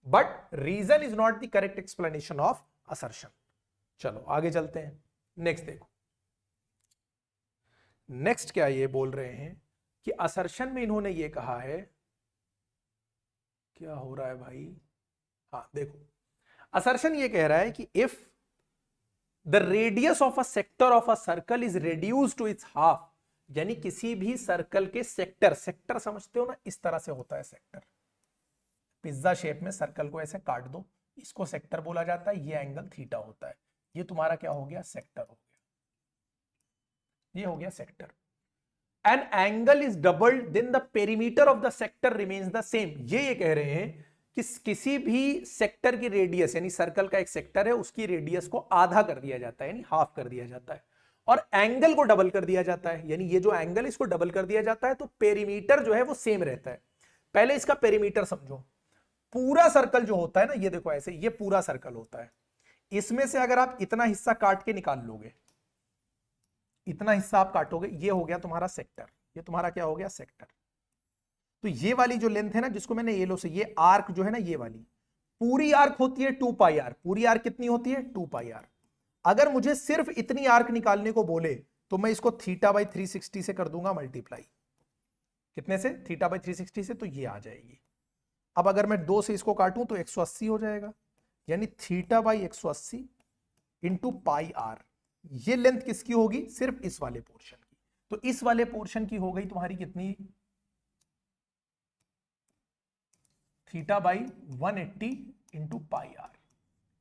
but reason is not the correct explanation of assertion. चलो आगे चलते हैं, नेक्स्ट देखो। नेक्स्ट क्या ये बोल रहे हैं कि असर्शन में इन्होंने ये कहा है, क्या हो रहा है भाई? हाँ देखो, असर्शन ये कह रहा है कि if the radius of a sector of a circle is reduce to its half, यानी किसी भी सर्कल के सेक्टर, सेक्टर समझते हो ना, इस तरह से होता है सेक्टर। पिज्जा शेप में सर्कल को ऐसे काट दो, इसको सेक्टर बोला जाता है। ये एंगल थीटा होता है। ये तुम्हारा क्या हो गया? सेक्टर हो गया। ये हो गया sector. An angle is doubled then the perimeter of the sector remains the same. ये कह रहे हैं कि किसी भी सेक्टर की रेडियस, यानी सर्कल का एक सेक्टर है उसकी रेडियस को आधा कर दिया जाता है, यानी हाफ कर दिया जाता है, और एंगल को डबल कर दिया जाता है। यानी ये जो एंगल इसको डबल कर दिया जाता है, तो पेरीमीटर जो है वो सेम रहता है। पहले इसका पेरीमीटर समझो। पूरा सर्कल जो होता है ना, ये देखो ऐसे, ये पूरा सर्कल होता है। इसमें से अगर आप इतना हिस्सा काट के निकाल लोगे, इतना हिस्सा आप काटोगे, ये हो गया तुम्हारा सेक्टर। ये तुम्हारा क्या हो गया? सेक्टर। तो ये वाली जो लेंथ है ना, जिसको मैंने येलो से, ये आर्क जो है ना, ये वाली पूरी आर्क होती है 2 पाई आर। पूरी आर्क कितनी होती है? 2 पाई आर। अगर मुझे सिर्फ इतनी आर्क निकालने को बोले तो मैं इसको θ/360 से कर दूंगा मल्टीप्लाई। कितने से? θ/360 से, तो ये आ जाएगी। अब अगर मैं 2 से इसको काटूं तो 180 हो जाएगा, यानी θ/180 इंटू पाई आर। ये लेंथ किसकी होगी? सिर्फ इस वाले पोर्शन की। तो इस वाले पोर्शन की हो गई तुम्हारी कितनी? θ/180 इंटू पाई आर।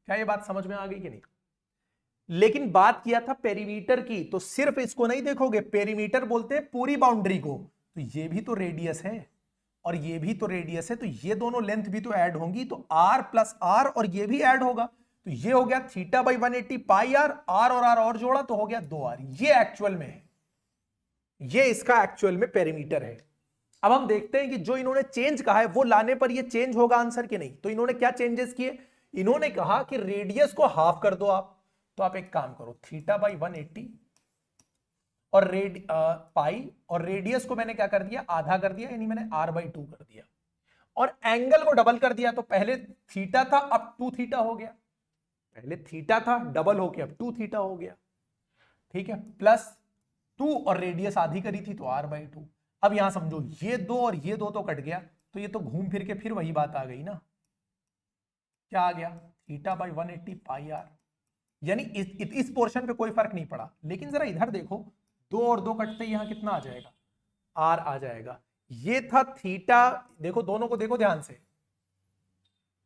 क्या ये बात समझ में आ गई कि नहीं? लेकिन बात किया था पेरीमीटर की, तो सिर्फ इसको नहीं देखोगे, पेरीमीटर बोलते हैं पूरी बाउंड्री को, तो ये भी तो रेडियस है और ये भी तो रेडियस है, तो ये दोनों लेंथ भी तो ऐड होंगी, तो r प्लस आर और ये भी ऐड होगा, तो ये हो गया theta by 180 pi r, r और आर और जोड़ा तो हो गया 2r। ये एक्चुअल में है, ये इसका एक्चुअल में पेरीमीटर है। अब हम देखते हैं कि जो इन्होंने चेंज कहा है वो लाने पर ये चेंज होगा आंसर कि नहीं। तो इन्होंने क्या चेंजेस किए, इन्होंने कहा कि रेडियस को हाफ कर दो आप, तो आप एक काम करो थीटा बाई 180 और पाई, और रेडियस को मैंने क्या कर दिया, आधा कर दिया, यानी मैंने r/2 कर दिया, और एंगल को डबल कर दिया, तो पहले थीटा था अब 2 थीटा हो गया, पहले थीटा था डबल होके अब 2 थीटा हो गया, ठीक है, प्लस 2 और रेडियस आधी करी थी तो r/2। अब यहां समझो ये दो और ये दो तो कट गया, तो ये तो घूम फिर के फिर वही बात आ गई ना, क्या आ गया, थीटा बाई 180 पाई आर, यानी इस पोर्शन पे कोई फर्क नहीं पड़ा। लेकिन जरा इधर देखो, 2 और 2 कटते ही यहां कितना आ जाएगा, आर आ जाएगा। ये था थीटा, देखो दोनों को देखो ध्यान से,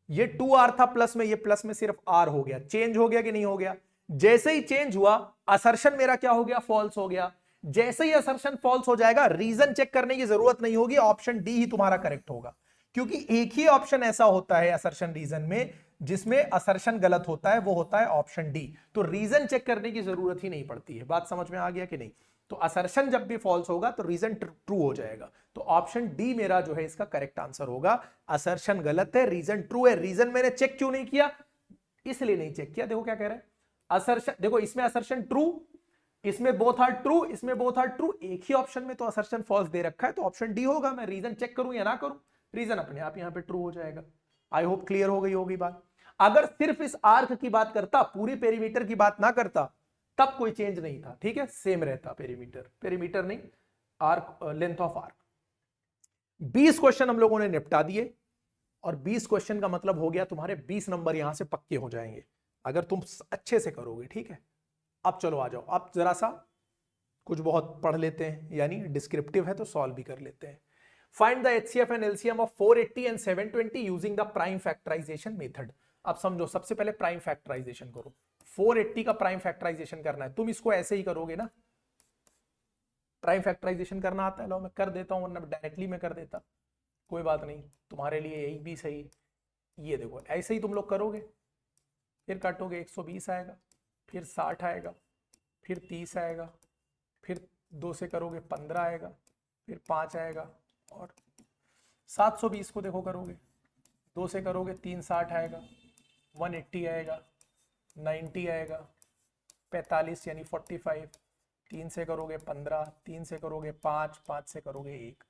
ये 2r था प्लस में, ये प्लस में सिर्फ r हो गया, चेंज हो गया कि नहीं हो गया। जैसे ही चेंज हुआ असर्शन मेरा क्या हो गया, फॉल्स हो गया। जैसे ही असर्शन फॉल्स हो जाएगा, रीजन चेक करने की जरूरत नहीं होगी, ऑप्शन डी ही तुम्हारा करेक्ट होगा, क्योंकि एक ही ऑप्शन ऐसा होता है असर्शन रीजन में जिसमें असर्शन गलत होता है, वो होता है ऑप्शन डी। तो रीजन चेक करने की जरूरत ही नहीं पड़ती है। बात समझ में आ गया कि नहीं? तो असर्शन जब भी फॉल्स होगा तो रीजन ट्रू हो जाएगा, तो ऑप्शन डी मेरा जो है इसका करेक्ट आंसर होगा। असर्शन गलत है, रीजन ट्रू है। रीजन मैंने चेक क्यों नहीं किया, इसलिए नहीं चेक किया, देखो क्या कह रहे हैं, असर्शन देखो इसमें असर्शन ट्रू, इसमें बोथ आर ट्रू, इसमें बोथ आर ट्रू, एक ही ऑप्शन में तो असर्शन फॉल्स दे रखा है, तो ऑप्शन डी होगा। मैं रीजन चेक करूं या ना करूं, रीजन अपने आप यहां पे ट्रू हो जाएगा। आई होप क्लियर हो गई होगी बात। अगर सिर्फ इस आर्क की बात करता, पूरी पेरीमीटर की बात ना करता, तब कोई चेंज नहीं था, ठीक है, सेम रहता पेरीमीटर, पेरीमीटर नहीं arc, length of arc. 20 question हम लोगों ने निपटा दिए, और 20 क्वेश्चन का मतलब हो गया तुम्हारे 20 नंबर यहां से पक्के हो जाएंगे अगर तुम अच्छे से करोगे, ठीक है। अब चलो आ जाओ, अब जरा सा कुछ बहुत पढ़ लेते हैं, यानी डिस्क्रिप्टिव है तो सॉल्व भी कर लेते हैं। Find the HCF and LCM of 480 and 720 using the prime factorisation method. अब समझो, सबसे पहले प्राइम फैक्टराइजेशन करो। 480 का प्राइम फैक्टराइजेशन करना है, तुम इसको ऐसे ही करोगे ना, प्राइम फैक्टराइजेशन करना आता है, लो मैं कर देता हूं, वरना डायरेक्टली मैं कर देता, कोई बात नहीं, तुम्हारे लिए यही भी सही। ये देखो ऐसे ही तुम लोग करोगे, फिर काटोगे 120 आएगा, फिर 60 आएगा, फिर 30 आएगा, फिर 2 से करोगे 15 आएगा, फिर 5 आएगा, और 720 को देखो करोगे, 2 से करोगे 360 आएगा, 180 आएगा, 90 आएगा, 45 यानी 45, 3 से करोगे 15, 3 से करोगे 5, 5 से करोगे 1,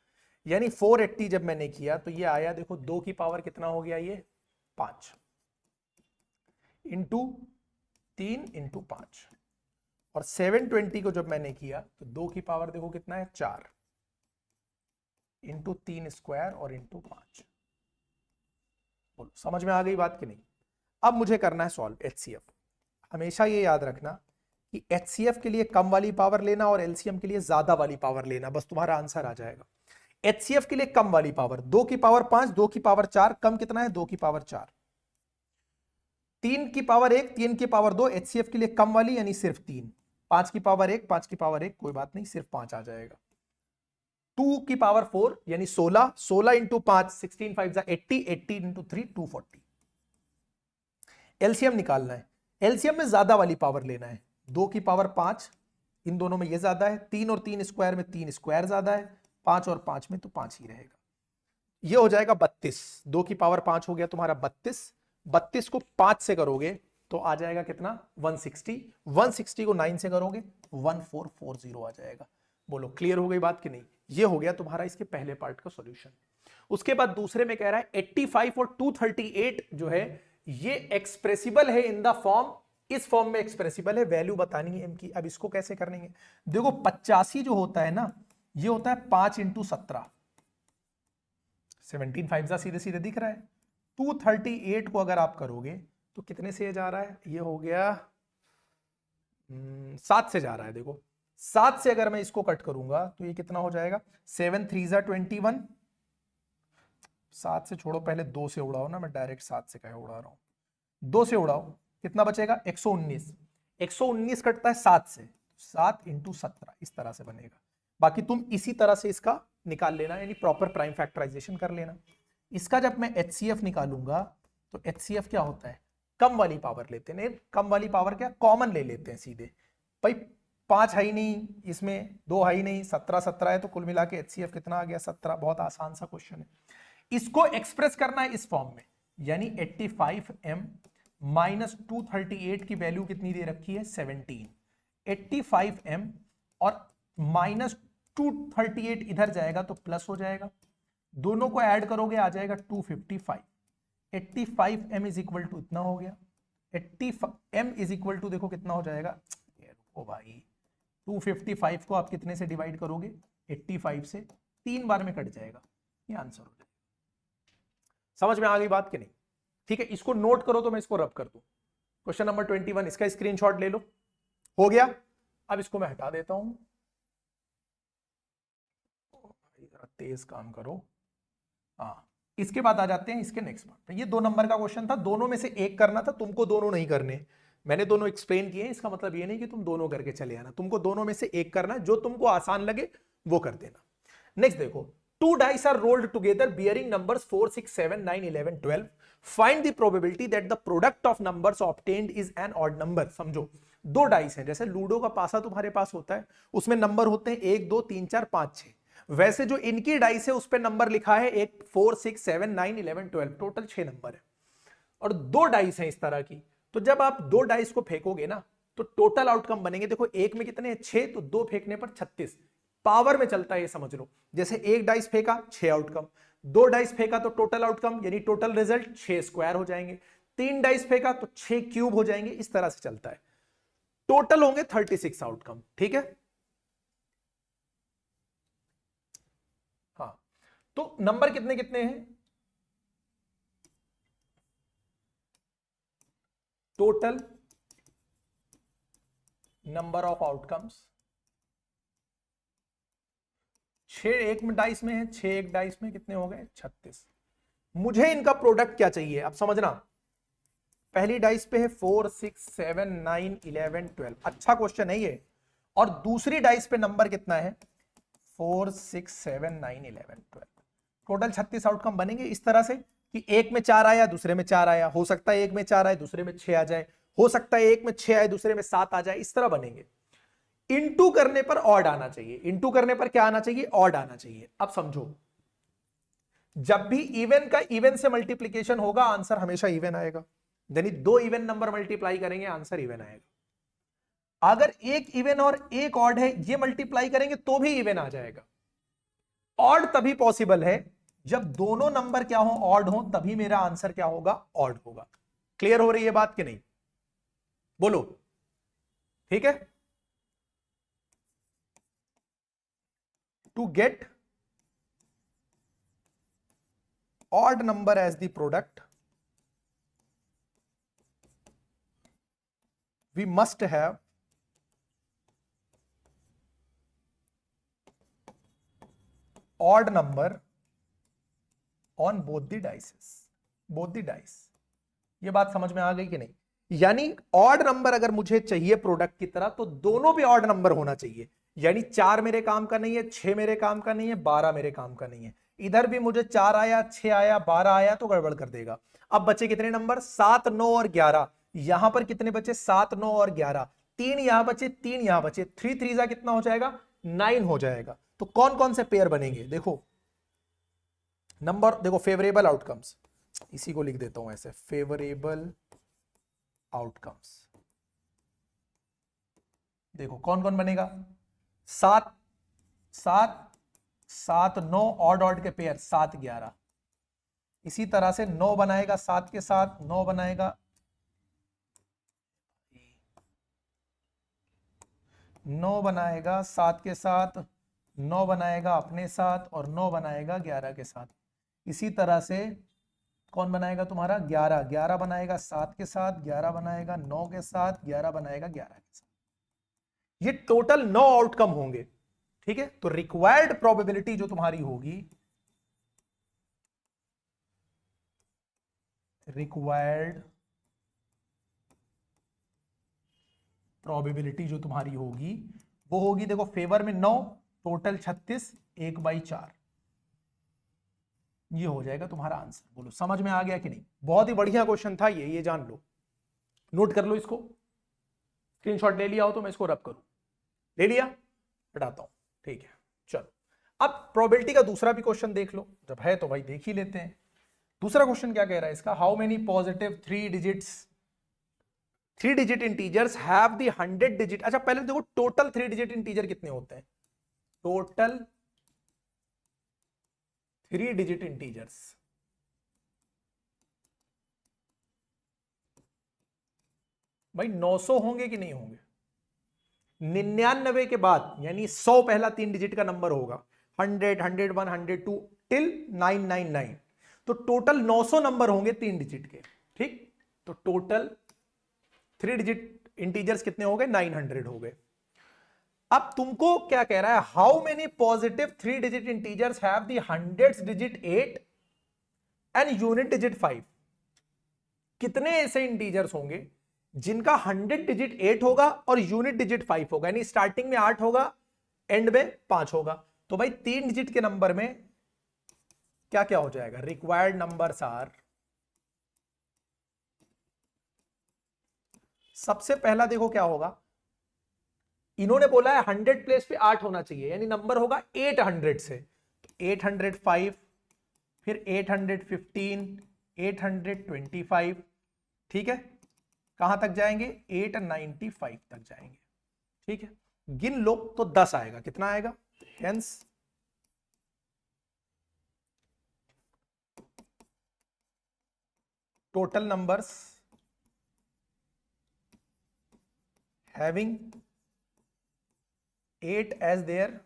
यानी 480 जब मैंने किया तो ये आया, देखो 2 की पावर कितना हो गया, ये 5 इंटू 3 इंटू 5, और 720 को जब मैंने किया तो 2 की पावर देखो कितना है, 4 इंटू 3 स्क्वायर और इंटू 5। बोलो समझ में आ गई बात कि नहीं? अब मुझे करना है सॉल्व एचसीएफ। हमेशा ये याद रखना कि एचसीएफ के लिए कम वाली पावर लेना और एलसीएम के लिए ज्यादा वाली पावर लेना, बस तुम्हारा आंसर आ जाएगा। एचसीएफ के लिए कम वाली पावर 2 की पावर 5, 2 की पावर 4, कम कितना है 2 की पावर 4, 3 की पावर 1, 3 की पावर 2, एचसीएफ के लिए कम वाली यानी सिर्फ 3, 5 की पावर 1, 5 की पावर 1, कोई बात नहीं, सिर्फ 5 आ जाएगा। 2 की पावर 4 यानी 16, 16 इंटू 5, 16 5 80, 80 इंटू 3 240। एलसीएम निकालना है, एलसीएम में ज्यादा वाली पावर लेना है, 2 की पावर 5, इन दोनों में ये ज्यादा है, 3 और 3 स्क्वायर में 3 स्क्वायर ज्यादा है, 5 और 5 में तो 5 ही रहेगा, ये हो जाएगा 32। 2 की पावर 5 हो गया तुम्हारा 32, 32 को 5 से करोगे तो आ जाएगा कितना 160, 160 को 9 से करोगे 1440 आ जाएगा। बोलो क्लियर हो गई बात कि नहीं? ये हो गया तुम्हारा इसके पहले पार्ट का सॉल्यूशन। उसके बाद दूसरे में कह रहा है 85 और 238 जो है ये एक्सप्रेसिबल है इन द फॉर्म, इस फॉर्म में एक्सप्रेसिबल है, वैल्यू बतानी है इनकी। अब इसको कैसे करेंगे, देखो 85 जो होता है ना, ये होता है 5 इंटू 17, 17 5 सीधे सीधे दिख रहा है। 238 को अगर आप करोगे तो कितने से जा रहा है, ये हो गया 7 से जा रहा है, देखो 7 से अगर मैं इसको कट करूंगा तो ये कितना हो जाएगा, 7 3 21, 7 से छोड़ो, पहले 2 से उड़ाओ ना, मैं डायरेक्ट 7 से कहे उड़ा रहा हूं, 2 से उड़ाओ, कितना बचेगा 119। 119 कटता है 7 से, 7 × 17 इस तरह से बनेगा। बाकी तुम इसी तरह से इसका निकाल लेना, यानी प्रॉपर प्राइम फैक्टराइजेशन कर लेना। इसका जब मैं HCF निकालूंगा तो HCF क्या होता है, कम वाली पावर लेते हैं, कम वाली पावर क्या, कॉमन ले लेते हैं सीधे। भाई 5 है ही नहीं इसमें, 2 है ही नहीं, 17 17 है, तो कुल मिला के HCF कितना आ गया 17। बहुत आसान सा क्वेश्चन है। इसको एक्सप्रेस करना है इस फॉर्म में, यानी 85m माइनस 238 की वैल्यू कितनी दे रखी है 17। 85m और माइनस 238 इधर जाएगा तो प्लस हो जाएगा, दोनों को ऐड करोगे आ जाएगा 255। 85m इज इक्वल टू इतना हो गया, 80m इज इक्वल टू देखो कितना हो जाएगा, ओ भाई 255 को आप कितने से डिवाइड करोगे 85 से, 3 बार में कट जाएगा, ये आंसर हो जाएगा। समझ में आ गई बात कि नहीं? ठीक है, इसको नोट करो तो मैं इसको रब कर दूं। क्वेश्चन नंबर 21 इसका स्क्रीनशॉट ले लो, हो गया। अब इसको मैं हटा देता हूं, तेज काम करो। हाँ, इसके बाद आ जाते हैं इसके नेक्स्ट पार्ट। ये 2 नंबर का क्वेश्चन था, दोनों में से एक करना था, तुमको दोनों नहीं करने, मैंने दोनों एक्सप्लेन किए। इसका मतलब ये नहीं कि तुम दोनों करके चले आना, तुमको दोनों में से एक करना है, जो तुमको आसान लगे वो कर देना। नेक्स्ट देखो, 2 dice are rolled together bearing numbers 4, 6, 7, 9, 11, 12. Find the probability that the product of numbers obtained is an odd number. समझो 2 डाइस हैं, जैसे लूडो का पासा तुम्हारे पास होता है, उसमें नंबर होते हैं 1, 2, 3, 4, 5, 6। वैसे जो इनकी डाइस है उस पर नंबर लिखा है 1, 4, 6, 7, 9, 11, 12, टोटल 6 नंबर है। और 2 डाइस हैं इस तरह की, तो जब आप 2 डाइस को फेंकोगे ना तो टोटल आउटकम बनेंगे। देखो एक में कितने 6, तो 2 फेंकने पर 36 पावर में चलता है, ये समझ लो। जैसे 1 डाइस फेंका 6 आउटकम, 2 डाइस फेंका तो टोटल आउटकम यानी टोटल रिजल्ट 6 स्क्वायर हो जाएंगे, 3 डाइस फेंका तो 6 क्यूब हो जाएंगे, इस तरह से चलता है। टोटल होंगे 36 आउटकम, ठीक है। हाँ, तो नंबर कितने कितने हैं, टोटल नंबर ऑफ आउटकम्स 6 एक में डाइस में है, 6 एक डाइस में कितने हो गए 36। मुझे इनका प्रोडक्ट क्या चाहिए, अब समझना। पहली डाइस पे है 4, 6, 7, 9, 11, 12, अच्छा क्वेश्चन है ये। और दूसरी डाइस पे नंबर कितना है 4, 6, 7, 9, 11, 12, टोटल 36 आउटकम बनेंगे इस तरह से कि एक में 4 आया दूसरे में 4 आया, हो सकता है एक में 4 आए दूसरे में 6 आ जाए, हो सकता है एक में 6 आए दूसरे में 7 आ जाए, इस तरह बनेंगे। इंटू करने पर ऑड आना चाहिए, इंटू करने पर क्या आना चाहिए, ऑड आना चाहिए। अब समझो, जब भी इवन का इवन से मल्टीप्लीकेशन होगा आंसर हमेशा इवन आएगा, यानी 2 इवन नंबर मल्टीप्लाई करेंगे आंसर इवन आएगा। अगर एक इवन और एक ऑड है ये मल्टीप्लाई करेंगे तो भी इवन आ जाएगा। ऑड तभी पॉसिबल है जब दोनों नंबर क्या हो, ऑड हो, तभी मेरा आंसर क्या होगा, ऑड होगा। क्लियर हो रही है बात कि नहीं, बोलो, ठीक है। To get odd number as the product, we must have odd number on both the dices, both the dice। ये बात समझ में आ गई कि नहीं? यानी ऑड नंबर अगर मुझे चाहिए प्रोडक्ट की तरह तो दोनों पे ऑड नंबर होना चाहिए, यानी 4 मेरे काम का नहीं है, 6 मेरे काम का नहीं है, 12 मेरे काम का नहीं है। इधर भी मुझे 4 आया, 6 आया, 12 आया तो गड़बड़ कर देगा। अब बचे कितने नंबर, 7, 9 और 11। यहां पर कितने बचे 7, 9 और 11, 3 यहां बचे, 3 यहां बचे, 3 3 जा कितना हो जाएगा 9 हो जाएगा। तो कौन कौन से पेयर बनेंगे, देखो नंबर, देखो फेवरेबल आउटकम्स, इसी को लिख देता हूं ऐसे, फेवरेबल आउटकम्स। देखो कौन कौन बनेगा, 7 7 7 9 ऑड ऑड के पेयर 7 11। इसी तरह से 9 बनाएगा 7 के साथ, 9 बनाएगा 9 बनाएगा 7 के साथ, 9 बनाएगा अपने साथ, और 9 बनाएगा 11 के साथ। इसी तरह से कौन बनाएगा तुम्हारा 11, 11 बनाएगा 7 के साथ, 11 बनाएगा 9 के साथ, 11 बनाएगा 11 के साथ। ये टोटल 9 आउटकम होंगे, ठीक है। तो रिक्वायर्ड प्रोबेबिलिटी जो तुम्हारी होगी, रिक्वायर्ड प्रोबेबिलिटी जो तुम्हारी होगी वो होगी, देखो फेवर में 9, टोटल 36, 1/4, ये हो जाएगा तुम्हारा आंसर। बोलो समझ में आ गया कि नहीं? बहुत ही बढ़िया क्वेश्चन था ये जान लो, नोट कर लो इसको, स्क्रीनशॉट ले लिया हो तो मैं इसको रब करूं। ले लिया? हटाता हूं, ठीक है। चलो अब प्रोबेबिलिटी का दूसरा भी क्वेश्चन देख लो, जब है तो भाई देख ही लेते हैं। दूसरा क्वेश्चन क्या कह रहा है इसका, how many positive 3 digit integers have the 100 digit. अच्छा पहले देखो टोटल 3 डिजिट इंटीजर कितने होते हैं, टोटल 3 डिजिट इंटीजर्स। भाई 900 होंगे कि नहीं होंगे? 99 के बाद यानी 100 पहला 3 डिजिट का नंबर होगा, 100, 101, 102 टिल 999, तो टोटल 900 नंबर होंगे 3 डिजिट के, ठीक। तो टोटल 3 डिजिट इंटीजर्स कितने हो गए, 900 हो गए। अब तुमको क्या कह रहा है, how many positive 3 digit integers have the hundreds digit 8 and unit digit 5। कितने ऐसे इंटीजर्स होंगे जिनका 100 डिजिट 8 होगा और यूनिट डिजिट 5 होगा, यानी स्टार्टिंग में 8 होगा, एंड में 5 होगा। तो भाई 3 डिजिट के नंबर में क्या क्या हो जाएगा, रिक्वायर्ड नंबर्स आर, सबसे पहला देखो क्या होगा, इन्होंने बोला है 100 प्लेस पे 8 होना चाहिए, यानी नंबर होगा 800 से, तो 805, फिर 815, 825, ठीक है, कहां तक जाएंगे, 895 तक जाएंगे, ठीक है। गिन लो तो 10 आएगा, कितना आएगा, hence total numbers having 8 as their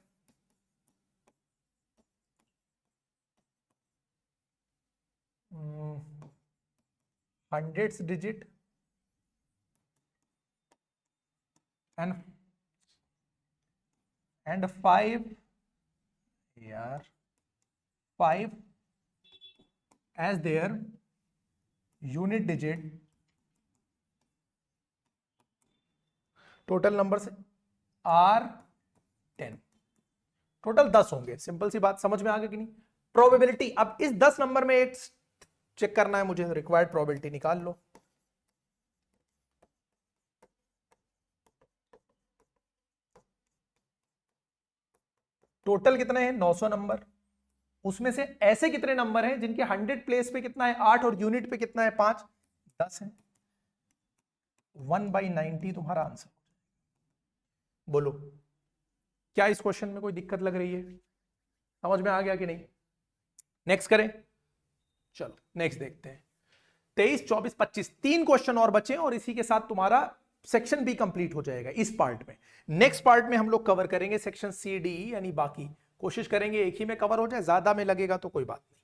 hundreds digit and 5 as their unit digit, total numbers are 10, total 10 होंगे। सिंपल सी बात, समझ में आ गया कि नहीं? प्रोबेबिलिटी, अब इस 10 नंबर में एक चेक करना है मुझे, रिक्वायर्ड प्रोबेबिलिटी निकाल लो। टोटल कितने हैं, 900 नंबर, उसमें से ऐसे कितने नंबर हैं जिनके 100 प्लेस पे कितना है 8 और यूनिट पे कितना है 5, 10 है। 1/90 तुम्हारा आंसर। बोलो क्या इस क्वेश्चन में कोई दिक्कत लग रही है, समझ में आ गया कि नहीं? नेक्स्ट करें, चलो नेक्स्ट देखते हैं। 23, 24, 25 3 क्वेश्चन और बचे और इसी के साथ तुम्हारा सेक्शन भी कंप्लीट हो जाएगा इस पार्ट में। नेक्स्ट पार्ट में हम लोग कवर करेंगे सेक्शन सी डी, यानी बाकी कोशिश करेंगे एक ही में कवर हो जाए, ज्यादा में लगेगा तो कोई बात नहीं।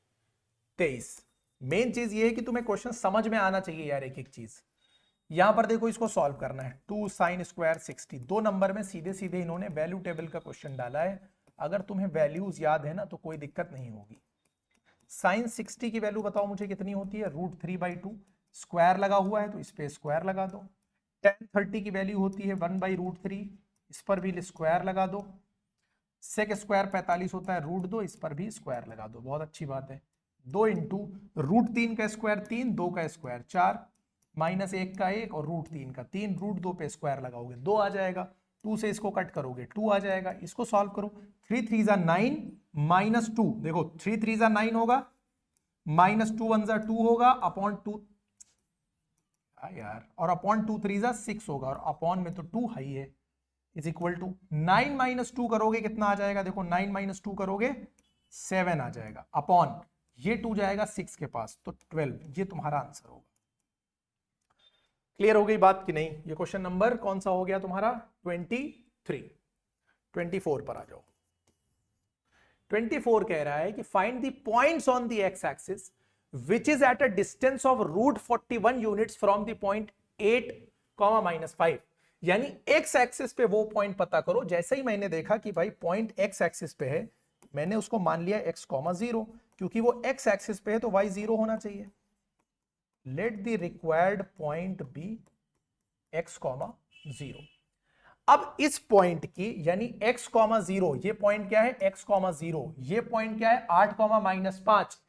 23 मेन चीज ये है कि तुम्हें क्वेश्चन समझ में आना चाहिए यार, एक एक चीज। यहां पर देखो इसको सॉल्व करना है, 2 sin स्क्वायर 60, 2 नंबर में सीधे सीधे इन्होंने वैल्यू टेबल का क्वेश्चन डाला है। अगर तुम्हें वैल्यूज याद है ना तो कोई दिक्कत नहीं होगी। sin 60 की वैल्यू बताओ मुझे कितनी होती है, √3/2, स्क्वायर लगा हुआ है तो इस पे स्क्वायर लगा दो। tan 30 की वैल्यू होती है 1/√3, इस पर भी स्क्वायर लगा दो। सेक स्क्वायर 45 होता है √2, इस पर भी स्क्वायर लगा दो, बहुत अच्छी बात है। 2 इंटू √3 का स्क्वायर 3, 2 का स्क्वायर 4, -1 का 1 और √3 का 3, √2 पे स्क्वायर लगाओगे 2 आ जाएगा, 2 से इसको कट करोगे 2 आ जाएगा। इसको सॉल्व करो, 3 3 9 -2, देखो 3 3 9 होगा, -2 1 2 होगा, अपॉन 2 यार, और अपॉन 2 3 6 होगा, और अपॉन में तो 2 हाई है, इज इक्वल टू 9 - 2 करोगे कितना आ जाएगा, देखो 9 - 2 करोगे 7 आ जाएगा, अपॉन ये 2 जाएगा 6 के पास तो 12, ये तुम्हारा आंसर होगा। क्लियर हो गई बात कि नहीं? ये क्वेश्चन नंबर कौन सा हो गया तुम्हारा, 23। 24 पर आ जाओ। 24 कह रहा है कि find the points on the x axis which is at a distance of √41 units from the point 8, -5, यानी एक्स एक्सिस पे वो पॉइंट पता करो। जैसे ही मैंने देखा कि भाई पॉइंट एक्स एक्सिस पे है, मैंने उसको मान लिया x, 0, क्योंकि वो एक्स एक्सिस पे है तो y 0 होना चाहिए। Let the required point be x, 0। अब इस पॉइंट की यानी x, 0, ये पॉइंट क्या है x, 0, ये पॉइंट क्या है 8, -5,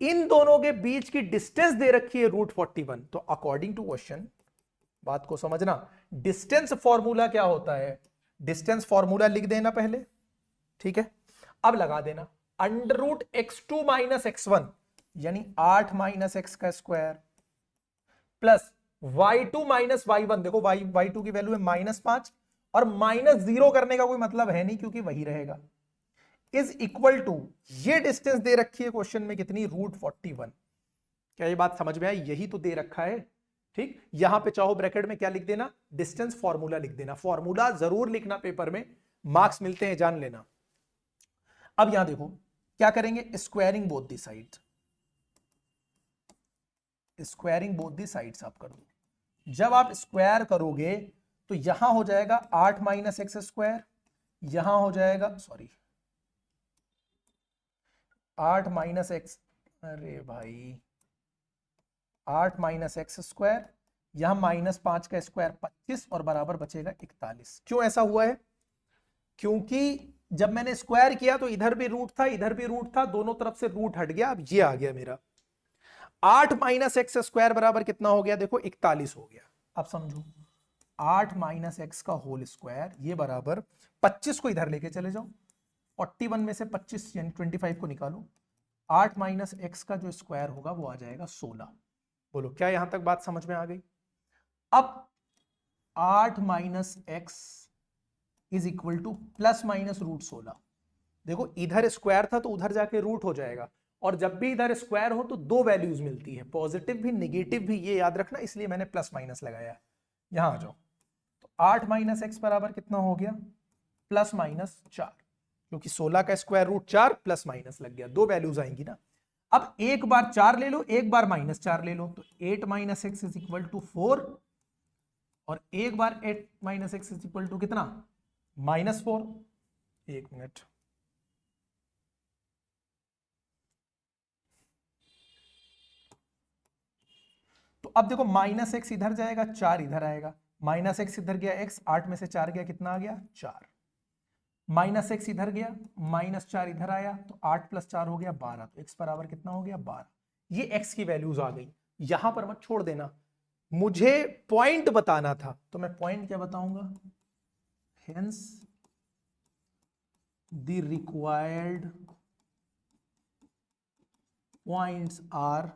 इन दोनों के बीच की डिस्टेंस दे रखी है √41। तो अकॉर्डिंग टू क्वेश्चन, बात को समझना, डिस्टेंस फॉर्मूला क्या होता है, डिस्टेंस फॉर्मूला लिख देना पहले, ठीक है। अब लगा देना √x2 - x1 यानी 8 - x का स्क्वायर प्लस y2 - y1, देखो y2 की वैल्यू है -5 और -0 करने का कोई मतलब है नहीं क्योंकि वही रहेगा, इज इक्वल टू, ये डिस्टेंस दे रखी है क्वेश्चन में कितनी, √41। क्या ये बात समझ में आई, यही तो दे रखा है, ठीक। यहां पे चाहो ब्रैकेट में क्या लिख देना, डिस्टेंस फॉर्मूला लिख देना, फॉर्मूला जरूर लिखना पेपर में, मार्क्स मिलते हैं जान लेना। अब यहां देखो क्या करेंगे, squaring both the sides, squaring both the sides आप कर दो। जब आप स्क्वायर करोगे तो यहां हो जाएगा 8 - x स्क्वायर, यहां हो जाएगा, सॉरी 8 - x, अरे भाई 8 - x स्क्वायर, यहां -5 का स्क्वायर 25 और बराबर बचेगा 41। क्यों ऐसा हुआ है, क्योंकि जब मैंने स्क्वायर किया तो इधर भी रूट था, इधर भी रूट था, दोनों तरफ से रूट हट गया, अब ये आ गया मेरा 8 - x स्क्वायर बराबर कितना हो गया, देखो 41 हो गया। अब समझो 8 - x का होल स्क्वायर ये बराबर 25 को इधर लेके चले जाओ, 41 में से 25 यानी 25 को निकालो, 8 - x का जो स्क्वायर होगा वो आ जाएगा 16। बोलो क्या यहां तक बात समझ में आ गई। अब 8 - x इज इक्वल टू ±√16। देखो इधर स्क्वायर था तो उधर जाके रूट हो जाएगा, और जब भी इधर स्क्वायर हो तो दो वैल्यूज मिलती है, पॉजिटिव भी नेगेटिव भी, ये याद रखना, इसलिए मैंने प्लस माइनस लगाया। यहां आ जाओ, तो 8 - x बराबर कितना हो गया, +-4, क्योंकि 16 का स्क्वायर रूट 4 प्लस माइनस लग गया, दो वैल्यूज आएंगी ना। अब एक बार 4 ले लो, एक बार -4 ले लो, तो 8 - x इज इक्वल टू 4, और एक बार 8 - x इज इक्वल टू कितना, -4। एक मिनट, तो अब देखो -x इधर जाएगा, 4 इधर आएगा, -x इधर गया x, 8 में से 4 गया, कितना आ गया 4, -x इधर गया, -4 इधर आया, तो 8 + 4 हो गया 12, तो x बराबर कितना हो गया 12। ये x की वैल्यूज आ गई, यहां पर मत छोड़ देना, मुझे पॉइंट बताना था, तो मैं पॉइंट क्या बताऊंगा, hence the required points are,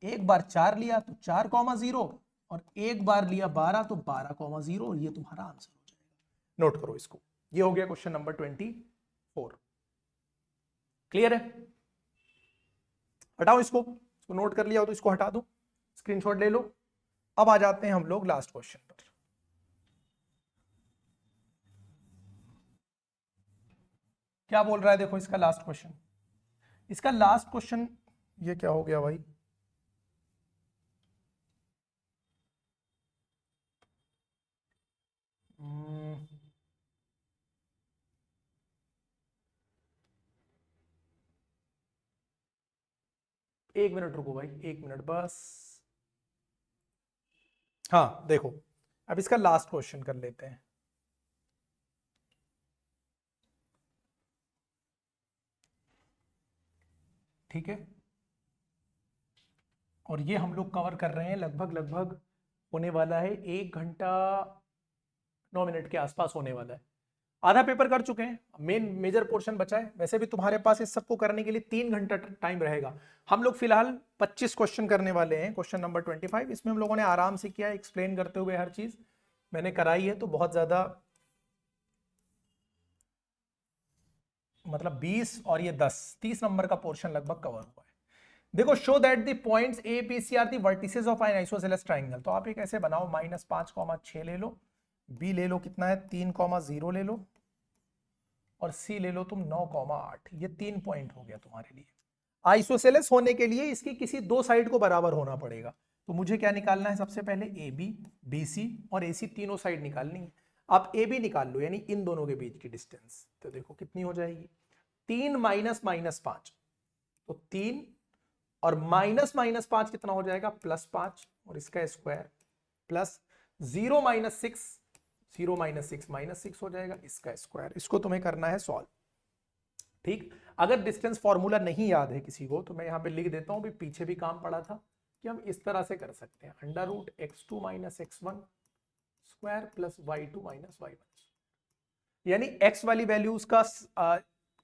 एक बार 4 लिया तो 4,0, और एक बार लिया 12 तो 12,0, और ये तुम्हारा आंसर हो जाएगा। नोट करो इसको, ये हो गया क्वेश्चन नंबर 24। क्लियर है, हटाओ इसको नोट कर लिया हो तो इसको हटा दो, स्क्रीनशॉट ले लो। अब आ जाते हैं हम लोग लास्ट क्वेश्चन पर। क्या बोल रहा है, देखो इसका लास्ट क्वेश्चन, इसका लास्ट क्वेश्चन, ये क्या हो गया भाई, एक मिनट रुको भाई, एक मिनट बस। हाँ देखो, अब इसका लास्ट क्वेश्चन कर लेते हैं। ठीक है, और ये हम लोग कवर कर रहे हैं, लगभग होने वाला है 1 घंटा 9 मिनट के आसपास होने वाला है। आधा पेपर कर चुके हैं, मेजर पोर्शन बचा है। वैसे भी तुम्हारे पास इस सबको करने के लिए 3 घंटा टाइम रहेगा। हम लोग फिलहाल 25 क्वेश्चन करने वाले हैं, क्वेश्चन नंबर 25। इसमें हम लोगों ने आराम से किया, एक्सप्लेन करते हुए हर चीज मैंने कराई है, तो बहुत ज्यादा मतलब 20 और ये 10, 30 नंबर का पोर्शन लगभग कवर हुआ है। देखो, show that the points A B C are the vertices of an isosceles triangle. तो आप एक ऐसे बनाओ, -5,6 ले लो, बी ले लो कितना है 3,0 ले लो, और सी ले लो तुम 9,8। ये 3 पॉइंट हो गया तुम्हारे लिए। आइसोसेलेस होने के लिए इसकी किसी दो साइड को बराबर होना पड़ेगा। तो मुझे क्या निकालना है, सबसे पहले ए बी, बी सी और ए सी तीनों साइड निकालनी है। आप ए बी निकाल लो, यानी इन दोनों के बीच की डिस्टेंस, तो देखो कितनी हो जाएगी, 3 -5, तो 3 और -5 कितना हो जाएगा, +5, और इसका स्क्वायर प्लस 0 - 6, 0 माइनस सिक्स हो जाएगा, इसका स्क्वायर। इसको तुम्हें करना है सॉल्व। ठीक, अगर डिस्टेंस फॉर्मूला नहीं याद है किसी को तो मैं यहाँ पे लिख देता हूँ, भी पीछे भी काम पड़ा था कि हम इस तरह से कर सकते हैं, under root x2 minus x1 square plus y2 minus y1, यानी x वाली वैल्यूज का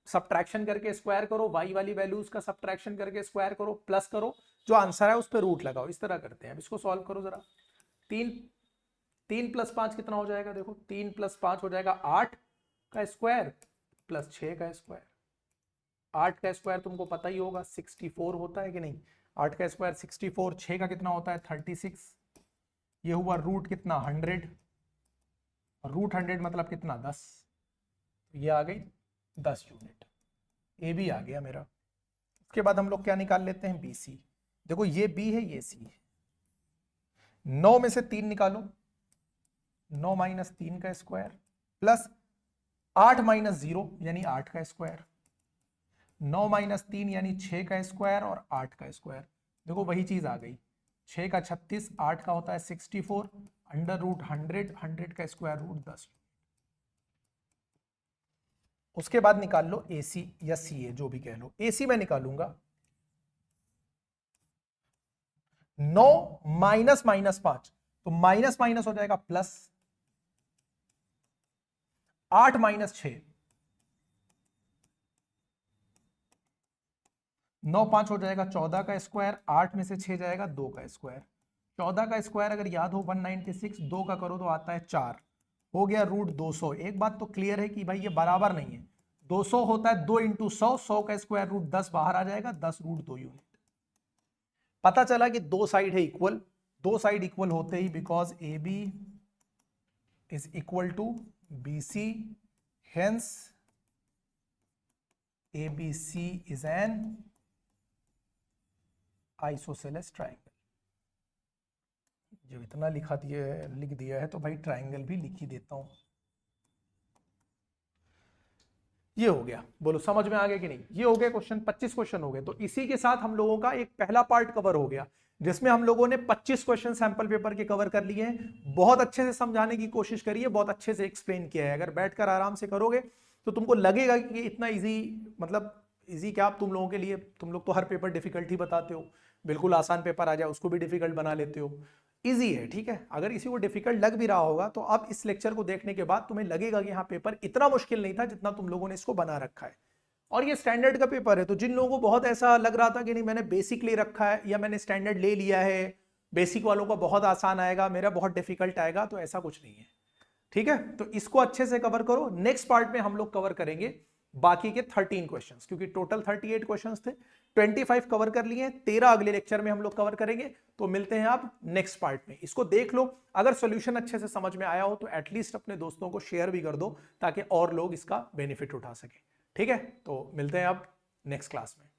सब्ट्रैक्शन करके स्क्वायर करो, y वाली वैल्यूज का सब्ट्रैक्शन करके स्क्वायर करो, प्लस करो, जो आंसर है उस पर रूट लगाओ। इस तरह करते हैं। अब इसको सॉल्व करो जरा। 3 प्लस 5 कितना हो जाएगा? देखो 3 प्लस 5 हो जाएगा 8 का स्क्वायर प्लस 6 का स्क्वायर। 8 का स्क्वायर तुमको पता ही होगा 64 होता है कि नहीं? 8 का स्क्वायर 64, 6 का कितना होता है 36, ये हुआ रूट कितना 100, रूट 100 मतलब कितना 10, ये आ गई 10 यूनिट। ए बी आ गया मेरा। उसके बाद हम लोग क्या निकाल लेते हैं? B C. देखो ये बी है, ये सी है। 9 में से 3 निकालो, 9 माइनस 3 का स्क्वायर प्लस 8 माइनस 0 यानी 8 का स्क्वायर, 9 माइनस 3 यानी 6 का स्क्वायर और 8 का स्क्वायर। देखो वही चीज आ गई, 6 का 36, 8 का होता है 64, अंडर रूट 100, 100 का स्क्वायर रूट 10। उसके बाद निकाल लो AC या CA, जो भी कह लो। AC में निकालूंगा 9 माइनस माइनस 5, तो माइनस माइनस हो जाएगा प्लस, 8 माइनस 6, 9 5 हो जाएगा 14 का स्क्वायर, 8 में से 6 जाएगा 2 का स्क्वायर। 14 का स्क्वायर अगर याद हो 196, 2 का करो तो आता है 4, हो गया रूट 200। एक बात तो क्लियर है कि भाई ये बराबर नहीं है, 200 होता है 2 इंटू 100, 100 का स्क्वायर रूट 10 बाहर आ जाएगा, 10 रूट 2 यूनिट। पता चला कि दो साइड है इक्वल, दो साइड इक्वल होते ही because A B is equal to B C, hence A B C is an isosceles triangle. जो इतना लिख दिया है तो भाई ट्राइंगल भी लिख ही देता हूं। ये हो गया, बोलो समझ में आ गया कि नहीं? ये हो गया क्वेश्चन, 25 क्वेश्चन हो गए। तो इसी के साथ हम लोगों का एक पहला पार्ट कवर हो गया, जिसमें हम लोगों ने 25 क्वेश्चन सैंपल पेपर के कवर कर लिए हैं। बहुत अच्छे से समझाने की कोशिश करिए, बहुत अच्छे से एक्सप्लेन किया है। अगर बैठकर आराम से करोगे तो तुमको लगेगा कि इतना इजी, मतलब इजी क्या तुम लोगों के लिए, तुम लोग तो हर पेपर डिफिकल्ट ही बताते हो, बिल्कुल आसान पेपर आ जाए उसको भी डिफिकल्ट बना लेते हो। इजी है, ठीक है। अगर किसी को डिफिकल्ट लग भी रहा होगा तो अब इस लेक्चर को देखने के बाद तुम्हें लगेगा कि हाँ पेपर इतना मुश्किल नहीं था जितना तुम लोगों ने इसको बना रखा है। और ये स्टैंडर्ड का पेपर है, तो जिन लोगों को बहुत ऐसा लग रहा था कि नहीं मैंने बेसिक ले रखा है या मैंने स्टैंडर्ड ले लिया है, बेसिक वालों का बहुत आसान आएगा, मेरा बहुत डिफिकल्ट आएगा, तो ऐसा कुछ नहीं है, ठीक है। तो इसको अच्छे से कवर करो। नेक्स्ट पार्ट में हम लोग कवर करेंगे बाकी के 13 क्वेश्चंस, क्योंकि टोटल 38 क्वेश्चंस थे, 25 कवर कर लिए, 13 अगले लेक्चर में हम लोग कवर करेंगे। तो मिलते हैं आप नेक्स्ट पार्ट में। इसको देख लो, अगर सॉल्यूशन अच्छे से समझ में आया हो तो एटलीस्ट अपने दोस्तों को शेयर भी कर दो ताकि और लोग इसका बेनिफिट उठा सके, ठीक है। तो मिलते हैं आप नेक्स्ट क्लास में।